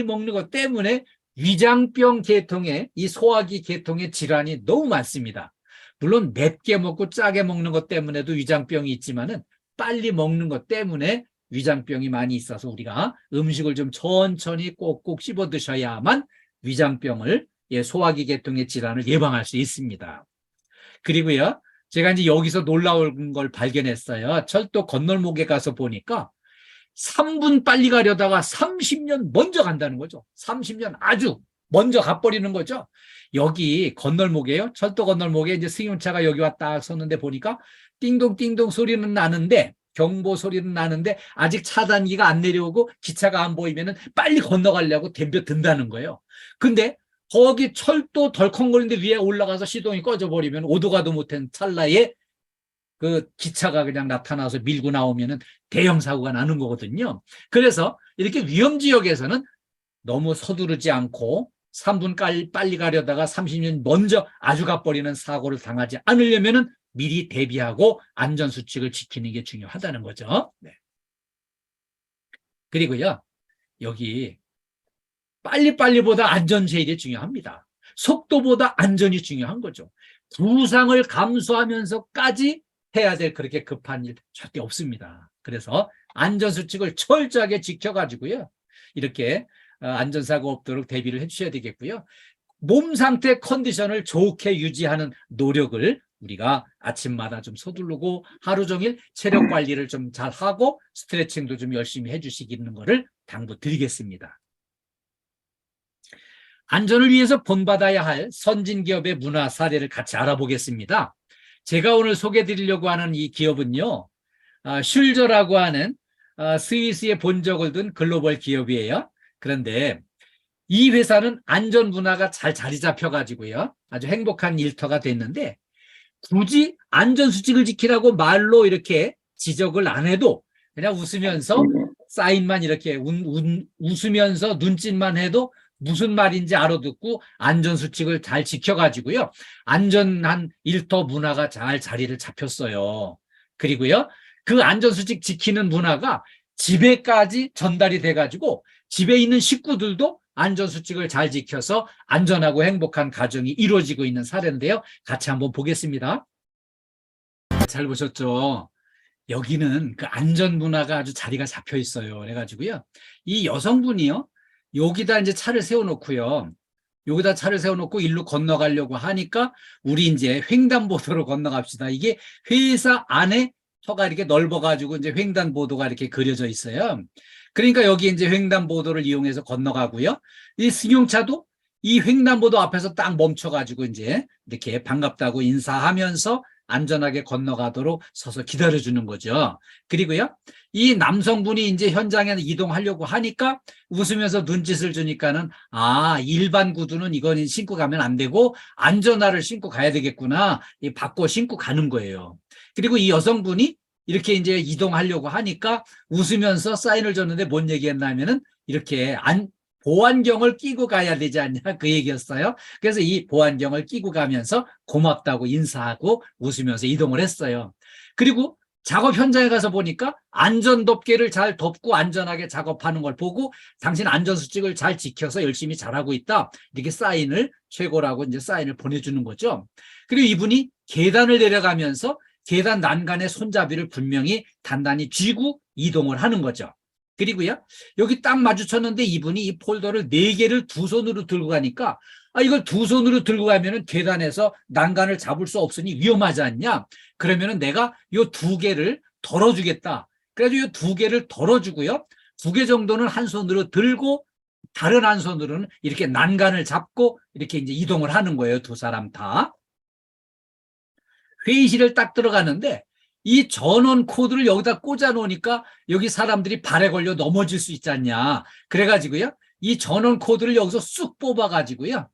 먹는 것 때문에 위장병 계통의 이 소화기 계통의 질환이 너무 많습니다. 물론 맵게 먹고 짜게 먹는 것 때문에도 위장병이 있지만은 빨리 먹는 것 때문에 위장병이 많이 있어서 우리가 음식을 좀 천천히 꼭꼭 씹어 드셔야만 위장병을 소화기 계통의 질환을 예방할 수 있습니다. 그리고요, 제가 이제 여기서 놀라운 걸 발견했어요. 철도 건널목에 가서 보니까 3분 빨리 가려다가 30년 먼저 간다는 거죠. 30년 아주 먼저 가버리는 거죠. 여기 건널목이에요. 철도 건널목에 이제 승용차가 여기 왔다 섰는데 보니까 띵동띵동 소리는 나는데 경보 소리는 나는데 아직 차단기가 안 내려오고 기차가 안 보이면은 빨리 건너가려고 덤벼든다는 거예요. 근데 거기 철도 덜컹거리는데 위에 올라가서 시동이 꺼져버리면 오도 가도 못한 찰나에 그 기차가 그냥 나타나서 밀고 나오면은 대형 사고가 나는 거거든요. 그래서 이렇게 위험 지역에서는 너무 서두르지 않고 3분 빨리 가려다가 30년 먼저 아주 가버리는 사고를 당하지 않으려면은 미리 대비하고 안전수칙을 지키는 게 중요하다는 거죠. 네. 그리고요, 여기 빨리보다 안전 제일이 중요합니다. 속도보다 안전이 중요한 거죠. 부상을 감수하면서까지 해야 될 그렇게 급한 일 절대 없습니다. 그래서 안전수칙을 철저하게 지켜가지고요, 이렇게 안전사고 없도록 대비를 해주셔야 되겠고요. 몸 상태 컨디션을 좋게 유지하는 노력을 우리가 아침마다 좀 서두르고 하루 종일 체력 관리를 좀 잘하고 스트레칭도 좀 열심히 해주시기는 거를 당부드리겠습니다. 안전을 위해서 본받아야 할 선진기업의 문화 사례를 같이 알아보겠습니다. 제가 오늘 소개해드리려고 하는 이 기업은요, 슐저라고 하는 스위스에 본적을 둔 글로벌 기업이에요. 그런데 이 회사는 안전 문화가 잘 자리 잡혀가지고요, 아주 행복한 일터가 됐는데 굳이 안전수칙을 지키라고 말로 이렇게 지적을 안 해도 그냥 웃으면서 사인만 이렇게 웃으면서 눈짓만 해도 무슨 말인지 알아듣고 안전수칙을 잘 지켜가지고요, 안전한 일터 문화가 잘 자리를 잡혔어요. 그리고요, 그 안전수칙 지키는 문화가 집에까지 전달이 돼가지고 집에 있는 식구들도 안전수칙을 잘 지켜서 안전하고 행복한 가정이 이루어지고 있는 사례인데요. 같이 한번 보겠습니다. 잘 보셨죠? 여기는 그 안전 문화가 아주 자리가 잡혀 있어요. 그래가지고요, 이 여성분이요, 여기다 이제 차를 세워놓고요, 여기다 차를 세워놓고 일로 건너가려고 하니까 우리 이제 횡단보도로 건너갑시다. 이게 회사 안에 터가 이렇게 넓어가지고 이제 횡단보도가 이렇게 그려져 있어요. 그러니까 여기 이제 횡단보도를 이용해서 건너가고요, 이 승용차도 이 횡단보도 앞에서 딱 멈춰가지고 이제 이렇게 반갑다고 인사하면서 안전하게 건너가도록 서서 기다려주는 거죠. 그리고요, 이 남성분이 이제 현장에 이동하려고 하니까 웃으면서 눈짓을 주니까는 일반 구두는 이건 신고 가면 안 되고 안전화를 신고 가야 되겠구나, 바꿔 신고 가는 거예요. 그리고 이 여성분이 이렇게 이제 이동하려고 하니까 웃으면서 사인을 줬는데 뭔 얘기했냐면은 이렇게 보안경을 끼고 가야 되지 않냐 그 얘기였어요. 그래서 이 보안경을 끼고 가면서 고맙다고 인사하고 웃으면서 이동을 했어요. 그리고 작업 현장에 가서 보니까 안전덮개를 잘 덮고 안전하게 작업하는 걸 보고 당신 안전수칙을 잘 지켜서 열심히 잘하고 있다. 이렇게 사인을 최고라고 이제 사인을 보내주는 거죠. 그리고 이분이 계단을 내려가면서 계단 난간의 손잡이를 분명히 단단히 쥐고 이동을 하는 거죠. 그리고요, 여기 딱 마주쳤는데 이분이 이 폴더를 4개를 두 손으로 들고 가니까 이걸 두 손으로 들고 가면은 계단에서 난간을 잡을 수 없으니 위험하지 않냐? 그러면은 내가 요 2개를 덜어주겠다. 그래서 요 2개를 덜어주고요. 2개 정도는 한 손으로 들고 다른 한 손으로는 이렇게 난간을 잡고 이렇게 이제 이동을 하는 거예요. 두 사람 다. 회의실을 딱 들어가는데 이 전원 코드를 여기다 꽂아 놓으니까 여기 사람들이 발에 걸려 넘어질 수 있지 않냐. 그래가지고요. 이 전원 코드를 여기서 쑥 뽑아가지고요.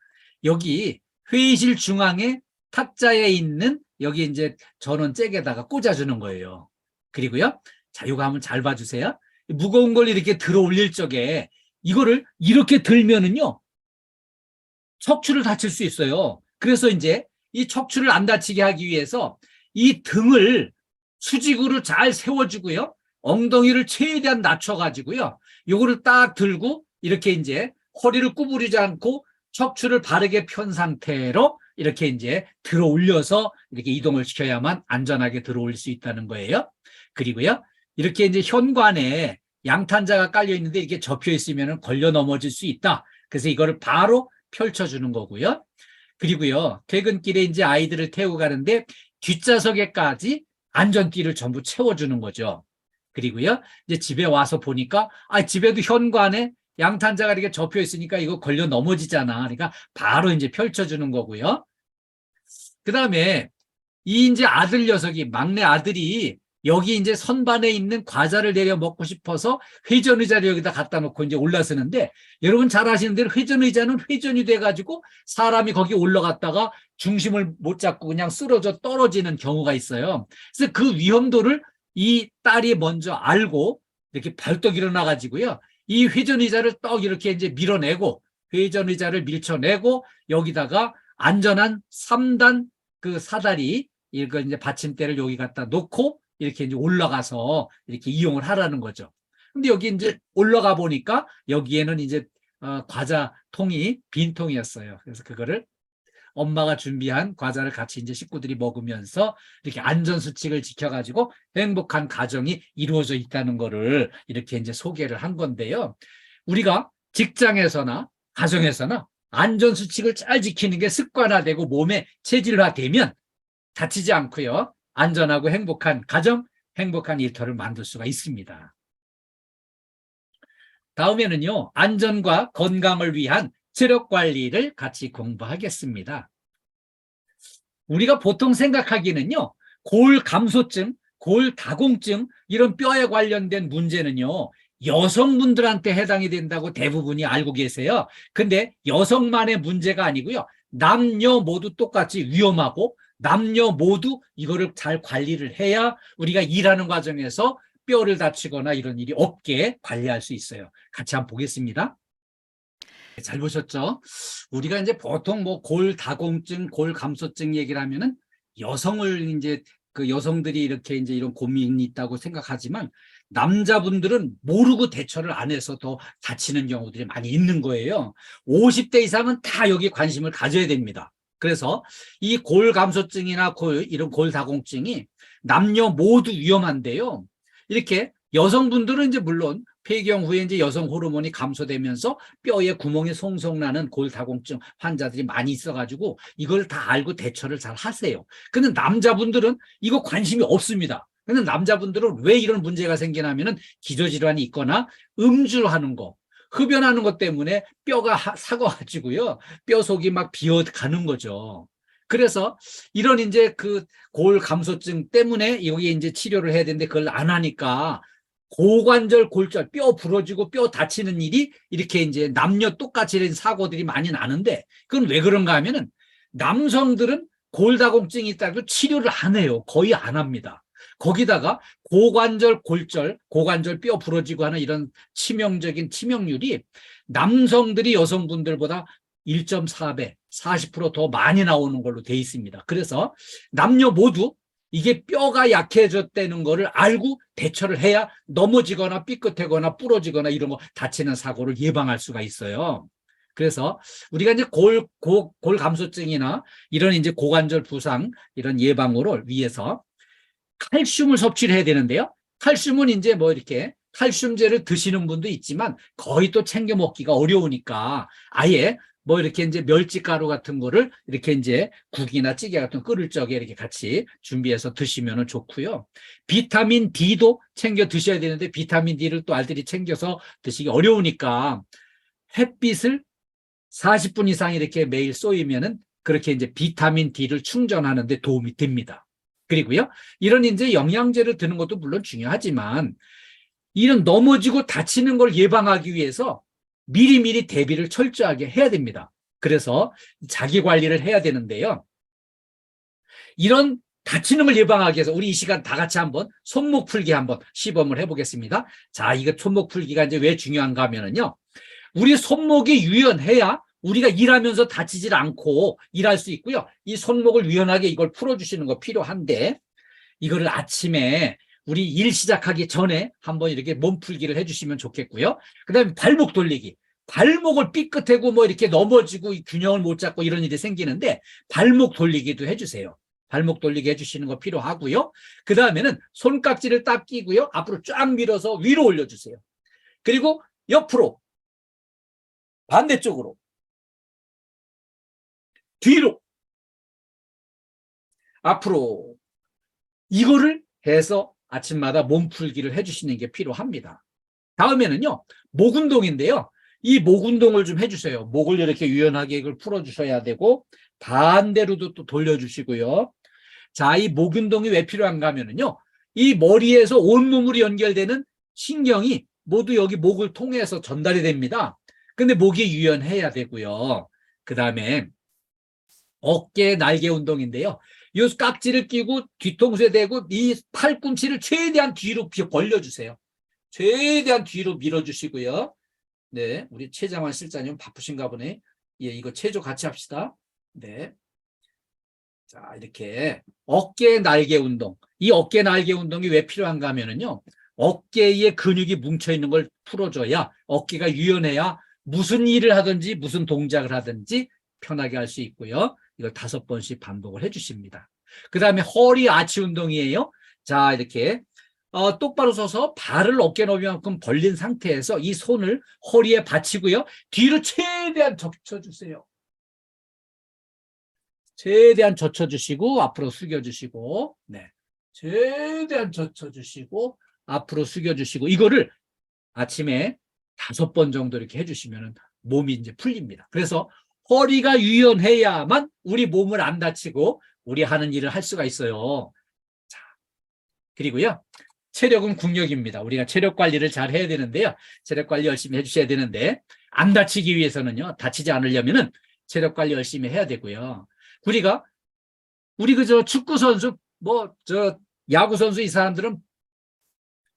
여기 회의실 중앙에 탁자에 있는 여기 이제 전원 잭에다가 꽂아주는 거예요. 그리고요. 자, 이거 한번 잘 봐주세요. 무거운 걸 이렇게 들어 올릴 적에 이거를 이렇게 들면은요. 척추를 다칠 수 있어요. 그래서 이제 이 척추를 안 다치게 하기 위해서 이 등을 수직으로 잘 세워주고요. 엉덩이를 최대한 낮춰가지고요. 요거를 딱 들고 이렇게 이제 허리를 구부리지 않고 척추를 바르게 편 상태로 이렇게 이제 들어 올려서 이렇게 이동을 시켜야만 안전하게 들어 올릴 수 있다는 거예요. 그리고요. 이렇게 이제 현관에 양탄자가 깔려 있는데 이렇게 접혀 있으면 걸려 넘어질 수 있다. 그래서 이거를 바로 펼쳐주는 거고요. 그리고요. 퇴근길에 이제 아이들을 태우고 가는데 뒷좌석에까지 안전띠를 전부 채워주는 거죠. 그리고요. 이제 집에 와서 보니까 집에도 현관에 양탄자가 이렇게 접혀 있으니까 이거 걸려 넘어지잖아. 그러니까 바로 이제 펼쳐주는 거고요. 그 다음에 이 이제 아들 녀석이 막내 아들이 여기 이제 선반에 있는 과자를 내려 먹고 싶어서 회전 의자를 여기다 갖다 놓고 이제 올라서는데 여러분 잘 아시는 대로 회전 의자는 회전이 돼가지고 사람이 거기 올라갔다가 중심을 못 잡고 그냥 쓰러져 떨어지는 경우가 있어요. 그래서 그 위험도를 이 딸이 먼저 알고 이렇게 벌떡 일어나가지고요. 이 회전 의자를 떡 이렇게 이제 밀어내고 회전 의자를 밀쳐내고 여기다가 안전한 3단 그 사다리 이걸 이제 받침대를 여기 갖다 놓고 이렇게 이제 올라가서 이렇게 이용을 하라는 거죠. 근데 여기 이제 올라가 보니까 여기에는 이제 과자 통이 빈 통이었어요. 그래서 그거를 엄마가 준비한 과자를 같이 이제 식구들이 먹으면서 이렇게 안전수칙을 지켜가지고 행복한 가정이 이루어져 있다는 거를 이렇게 이제 소개를 한 건데요. 우리가 직장에서나 가정에서나 안전수칙을 잘 지키는 게 습관화되고 몸에 체질화되면 다치지 않고요. 안전하고 행복한 가정, 행복한 일터를 만들 수가 있습니다. 다음에는요. 안전과 건강을 위한 체력 관리를 같이 공부하겠습니다. 우리가 보통 생각하기는요. 골감소증, 골다공증 이런 뼈에 관련된 문제는요. 여성분들한테 해당이 된다고 대부분이 알고 계세요. 근데 여성만의 문제가 아니고요. 남녀 모두 똑같이 위험하고 남녀 모두 이거를 잘 관리를 해야 우리가 일하는 과정에서 뼈를 다치거나 이런 일이 없게 관리할 수 있어요. 같이 한번 보겠습니다. 잘 보셨죠? 우리가 이제 보통 뭐 골다공증, 골감소증 얘기를 하면은 여성을 이제 그 여성들이 이렇게 이제 이런 고민이 있다고 생각하지만 남자분들은 모르고 대처를 안 해서 더 다치는 경우들이 많이 있는 거예요. 50대 이상은 다 여기 관심을 가져야 됩니다. 그래서 이 골감소증이나 이런 골다공증이 남녀 모두 위험한데요. 이렇게 여성분들은 이제 물론 폐경 후에 이제 여성 호르몬이 감소되면서 뼈에 구멍이 송송 나는 골다공증 환자들이 많이 있어가지고 이걸 다 알고 대처를 잘 하세요. 근데 남자분들은 이거 관심이 없습니다. 근데 남자분들은 왜 이런 문제가 생기냐면은 기저질환이 있거나 음주하는 거, 흡연하는 것 때문에 뼈가 삭아가지고요. 뼈 속이 막 비어가는 거죠. 그래서 이런 이제 그 골감소증 때문에 여기에 이제 치료를 해야 되는데 그걸 안 하니까 고관절 골절, 뼈 부러지고 뼈 다치는 일이 이렇게 이제 남녀 똑같이 된 사고들이 많이 나는데 그건 왜 그런가 하면은 남성들은 골다공증이 있다고 치료를 안 해요. 거의 안 합니다. 거기다가 고관절 골절, 고관절 뼈 부러지고 하는 이런 치명적인 치명률이 남성들이 여성분들보다 1.4배, 40%더 많이 나오는 걸로 돼 있습니다. 그래서 남녀 모두 이게 뼈가 약해졌다는 거를 알고 대처를 해야 넘어지거나 삐끗하거나 부러지거나 이런 거 다치는 사고를 예방할 수가 있어요. 그래서 우리가 이제 골감소증이나 이런 이제 고관절 부상 이런 예방을 위해서 칼슘을 섭취를 해야 되는데요. 칼슘은 이제 뭐 이렇게 칼슘제를 드시는 분도 있지만 거의 또 챙겨 먹기가 어려우니까 아예 뭐 이렇게 이제 멸치가루 같은 거를 이렇게 이제 국이나 찌개 같은 거 끓을 적에 이렇게 같이 준비해서 드시면 좋고요. 비타민 D도 챙겨 드셔야 되는데 비타민 D를 또 알들이 챙겨서 드시기 어려우니까 햇빛을 40분 이상 이렇게 매일 쏘이면은 그렇게 이제 비타민 D를 충전하는 데 도움이 됩니다. 그리고요, 이런 이제 영양제를 드는 것도 물론 중요하지만 이런 넘어지고 다치는 걸 예방하기 위해서 미리미리 대비를 철저하게 해야 됩니다. 그래서 자기 관리를 해야 되는데요. 이런 다치는 걸 예방하기 위해서 우리 이 시간 다 같이 한번 손목 풀기 한번 시범을 해보겠습니다. 자, 이거 손목 풀기가 이제 왜 중요한가 하면은요. 우리 손목이 유연해야 우리가 일하면서 다치질 않고 일할 수 있고요. 이 손목을 유연하게 이걸 풀어주시는 거 필요한데 이거를 아침에 우리 일 시작하기 전에 한번 이렇게 몸풀기를 해주시면 좋겠고요. 그 다음에 발목 돌리기. 발목을 삐끗하고 뭐 이렇게 넘어지고 균형을 못 잡고 이런 일이 생기는데 발목 돌리기도 해주세요. 발목 돌리기 해주시는 거 필요하고요. 그 다음에는 손깍지를 딱 끼고요. 앞으로 쫙 밀어서 위로 올려주세요. 그리고 옆으로 반대쪽으로 뒤로 앞으로 이거를 해서 아침마다 몸풀기를 해주시는 게 필요합니다. 다음에는요, 목 운동인데요. 이 목 운동을 좀 해주세요. 목을 이렇게 유연하게 이걸 풀어주셔야 되고 반대로도 또 돌려주시고요. 자, 이 목 운동이 왜 필요한가 하면은요, 이 머리에서 온몸으로 연결되는 신경이 모두 여기 목을 통해서 전달이 됩니다. 근데 목이 유연해야 되고요. 그 다음에 어깨 날개 운동인데요. 이 깍지를 끼고 뒤통수에 대고 이 팔꿈치를 최대한 뒤로 벌려주세요. 최대한 뒤로 밀어주시고요. 네, 우리 최장환 실장님 바쁘신가 보네. 예, 이거 체조 같이 합시다. 네. 자, 이렇게 어깨 날개 운동. 이 어깨 날개 운동이 왜 필요한가 하면은요. 어깨에 근육이 뭉쳐있는 걸 풀어줘야 어깨가 유연해야 무슨 일을 하든지 무슨 동작을 하든지 편하게 할 수 있고요. 이걸 5번씩 반복을 해주십니다. 그 다음에 허리 아치 운동이에요. 자, 이렇게 똑바로 서서 발을 어깨 너비만큼 벌린 상태에서 이 손을 허리에 받치고요. 뒤로 최대한 젖혀주세요. 최대한 젖혀주시고 앞으로 숙여주시고, 네, 최대한 젖혀주시고 앞으로 숙여주시고 이거를 아침에 5번 정도 이렇게 해주시면 몸이 이제 풀립니다. 그래서 허리가 유연해야만 우리 몸을 안 다치고 우리 하는 일을 할 수가 있어요. 자, 그리고요. 체력은 국력입니다. 우리가 체력 관리를 잘 해야 되는데요. 체력 관리 열심히 해주셔야 되는데 안 다치기 위해서는요. 다치지 않으려면은 체력 관리 열심히 해야 되고요. 우리 그저 축구 선수 야구 선수 이 사람들은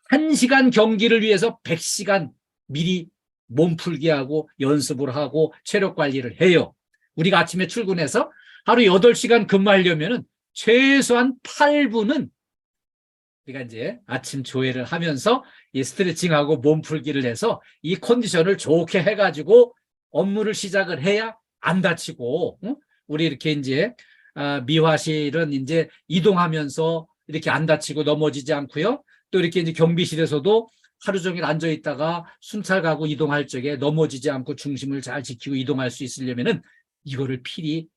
1시간 경기를 위해서 100시간 미리 몸풀기 하고 연습을 하고 체력 관리를 해요. 우리가 아침에 출근해서 하루 8시간 근무하려면은 최소한 8분은 우리가 이제 아침 조회를 하면서 이 스트레칭하고 몸풀기를 해서 이 컨디션을 좋게 해가지고 업무를 시작을 해야 안 다치고, 우리 이렇게 이제 미화실은 이제 이동하면서 이렇게 안 다치고 넘어지지 않고요. 또 이렇게 이제 경비실에서도 하루 종일 앉아 있다가 순찰 가고 이동할 적에 넘어지지 않고 중심을 잘 지키고 이동할 수 있으려면은 이거를 필히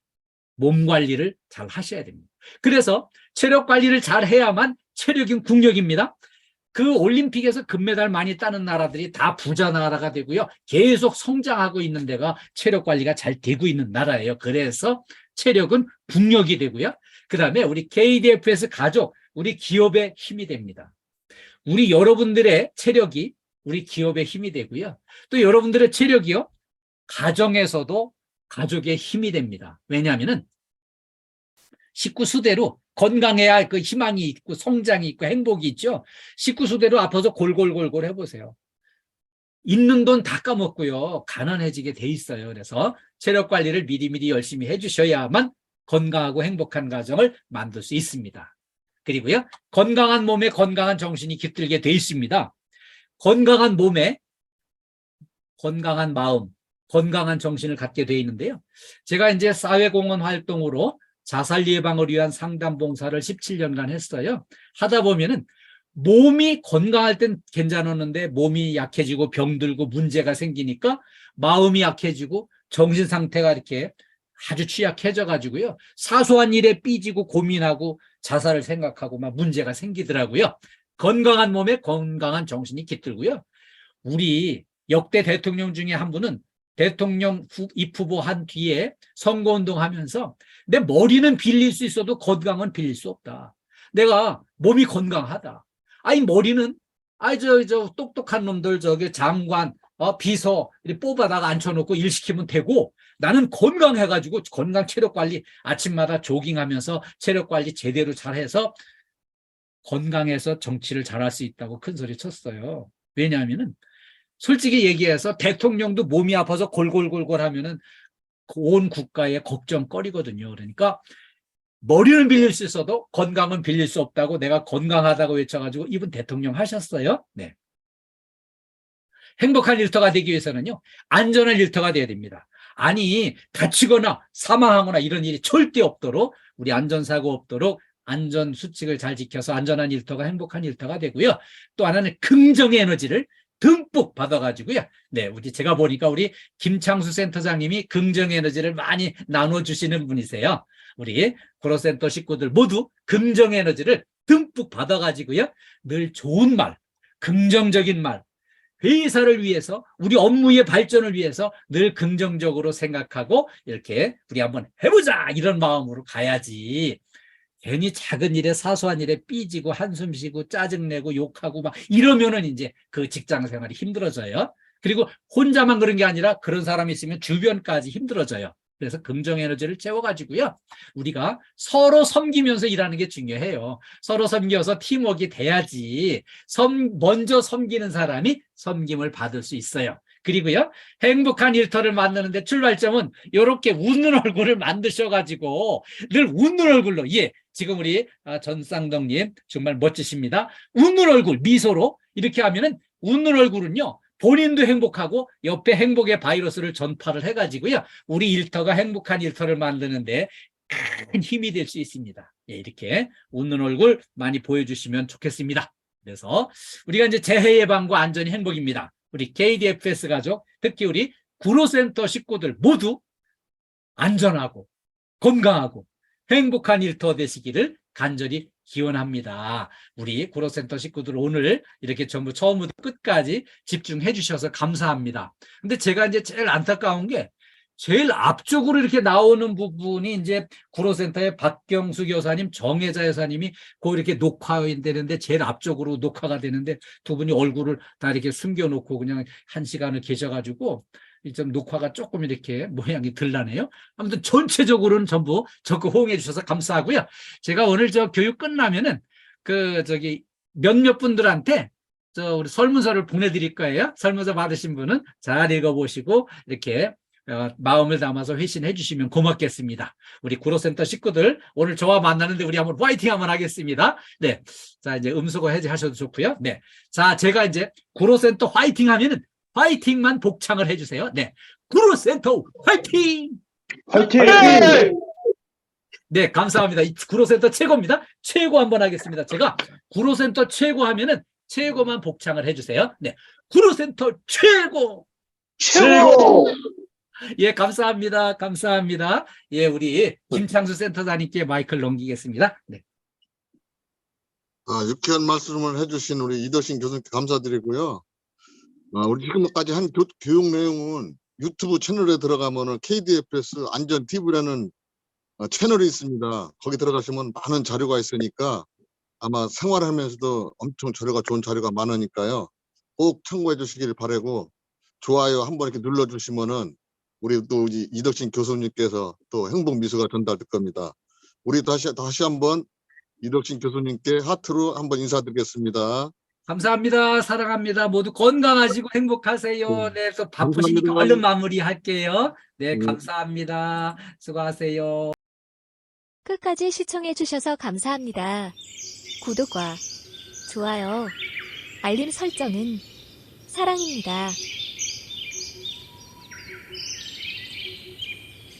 몸 관리를 잘 하셔야 됩니다. 그래서 체력 관리를 잘 해야만 체력인 국력입니다. 그 올림픽에서 금메달 많이 따는 나라들이 다 부자 나라가 되고요. 계속 성장하고 있는 데가 체력 관리가 잘 되고 있는 나라예요. 그래서 체력은 국력이 되고요. 그 다음에 우리 KDFS 가족, 우리 기업의 힘이 됩니다. 우리 여러분들의 체력이 우리 기업의 힘이 되고요. 또 여러분들의 체력이요. 가정에서도 가족의 힘이 됩니다. 왜냐하면은 식구 수대로 건강해야 그 희망이 있고 성장이 있고 행복이 있죠. 식구 수대로 아파서 골골골골 해보세요. 있는 돈 다 까먹고요. 가난해지게 돼 있어요. 그래서 체력 관리를 미리미리 열심히 해주셔야만 건강하고 행복한 가정을 만들 수 있습니다. 그리고요, 건강한 몸에 건강한 정신이 깃들게 돼 있습니다. 건강한 몸에 건강한 마음, 건강한 정신을 갖게 돼 있는데요. 제가 이제 사회공헌 활동으로 자살 예방을 위한 상담 봉사를 17년간 했어요. 하다 보면은 몸이 건강할 땐 괜찮았는데 몸이 약해지고 병들고 문제가 생기니까 마음이 약해지고 정신 상태가 이렇게 아주 취약해져 가지고요. 사소한 일에 삐지고 고민하고 자살을 생각하고 막 문제가 생기더라고요. 건강한 몸에 건강한 정신이 깃들고요. 우리 역대 대통령 중에 한 분은 대통령 입후보 한 뒤에 선거운동 하면서 내 머리는 빌릴 수 있어도 건강은 빌릴 수 없다. 내가 몸이 건강하다. 아니 머리는 저 똑똑한 놈들 저기 장관 비서 뽑아다가 앉혀놓고 일 시키면 되고 나는 건강해가지고 건강 체력 관리 아침마다 조깅하면서 체력 관리 제대로 잘해서 건강해서 정치를 잘할 수 있다고 큰 소리 쳤어요. 왜냐하면은 솔직히 얘기해서 대통령도 몸이 아파서 골골골골 하면은 온 국가의 걱정거리거든요. 그러니까 머리는 빌릴 수 있어도 건강은 빌릴 수 없다고 내가 건강하다고 외쳐가지고 이분 대통령 하셨어요. 네. 행복한 일터가 되기 위해서는요, 안전한 일터가 돼야 됩니다. 아니, 다치거나 사망하거나 이런 일이 절대 없도록 우리 안전사고 없도록 안전 수칙을 잘 지켜서 안전한 일터가 행복한 일터가 되고요. 또 하나는 긍정의 에너지를 듬뿍 받아가지고요. 네, 제가 보니까 우리 김창수 센터장님이 긍정의 에너지를 많이 나눠주시는 분이세요. 우리 구로센터 식구들 모두 긍정의 에너지를 듬뿍 받아가지고요. 늘 좋은 말, 긍정적인 말, 회사를 위해서 우리 업무의 발전을 위해서 늘 긍정적으로 생각하고 이렇게 우리 한번 해보자 이런 마음으로 가야지. 괜히 작은 일에 사소한 일에 삐지고 한숨 쉬고 짜증내고 욕하고 막 이러면은 이제 그 직장 생활이 힘들어져요. 그리고 혼자만 그런 게 아니라 그런 사람이 있으면 주변까지 힘들어져요. 그래서 긍정 에너지를 채워가지고요. 우리가 서로 섬기면서 일하는 게 중요해요. 서로 섬겨서 팀워크가 돼야지 먼저 섬기는 사람이 섬김을 받을 수 있어요. 그리고요, 행복한 일터를 만드는데 출발점은 이렇게 웃는 얼굴을 만드셔가지고 늘 웃는 얼굴로, 예, 지금 우리 전쌍덕님 정말 멋지십니다. 웃는 얼굴, 미소로 이렇게 하면은 웃는 얼굴은요, 본인도 행복하고 옆에 행복의 바이러스를 전파를 해가지고요, 우리 일터가 행복한 일터를 만드는데 큰 힘이 될 수 있습니다. 예, 이렇게 웃는 얼굴 많이 보여주시면 좋겠습니다. 그래서 우리가 이제 재해 예방과 안전이 행복입니다. 우리 KDFS 가족, 특히 우리 구로센터 식구들 모두 안전하고 건강하고 행복한 일터 되시기를 간절히 기원합니다. 우리 구로센터 식구들 오늘 이렇게 전부 처음부터 끝까지 집중해 주셔서 감사합니다. 근데 제가 이제 제일 안타까운 게 제일 앞쪽으로 이렇게 나오는 부분이 이제 구로센터의 박경수 교사님, 정혜자 여사님이 그 이렇게 녹화되는데 제일 앞쪽으로 녹화가 되는데 두 분이 얼굴을 다 이렇게 숨겨놓고 그냥 한 시간을 계셔가지고 좀 녹화가 조금 이렇게 모양이 들라네요. 아무튼 전체적으로는 전부 적극 호응해 주셔서 감사하고요. 제가 오늘 저 교육 끝나면은 몇몇 분들한테 우리 설문서를 보내드릴 거예요. 설문서 받으신 분은 잘 읽어보시고 이렇게 마음을 담아서 회신해 주시면 고맙겠습니다. 우리 구로센터 식구들 오늘 저와 만나는데 우리 한번 화이팅 한번 하겠습니다. 네, 자 이제 음소거 해제하셔도 좋고요. 네, 자 제가 이제 구로센터 화이팅 하면은 화이팅만 복창을 해주세요. 네, 구로센터 화이팅! 화이팅! 네, 감사합니다. 구로센터 최고입니다. 최고 한번 하겠습니다. 제가 구로센터 최고 하면은 최고만 복창을 해주세요. 네, 구로센터 최고! 최고! 예, 감사합니다. 감사합니다. 예, 우리 김창수 센터장님께 마이크를 넘기겠습니다. 네. 유쾌한 말씀을 해주신 우리 이더신 교수님께 감사드리고요. 우리 지금까지 한 교육 내용은 유튜브 채널에 들어가면은 KDFS 안전 TV라는 채널이 있습니다. 거기 들어가시면 많은 자료가 있으니까 아마 생활하면서도 엄청 좋은 자료가 많으니까요. 꼭 참고해 주시길 바라고 좋아요 한번 이렇게 눌러주시면은 우리 또 이덕신 교수님께서 또 행복 미소가 전달될 겁니다. 우리 다시 한번 이덕신 교수님께 하트로 한번 인사드리겠습니다. 감사합니다. 사랑합니다. 모두 건강하시고 행복하세요. 네, 또 바쁘시니까 감사합니다. 얼른 마무리할게요. 네, 네. 감사합니다. 수고하세요. 끝까지 시청해주셔서 감사합니다. 구독과 좋아요, 알림 설정은 사랑입니다.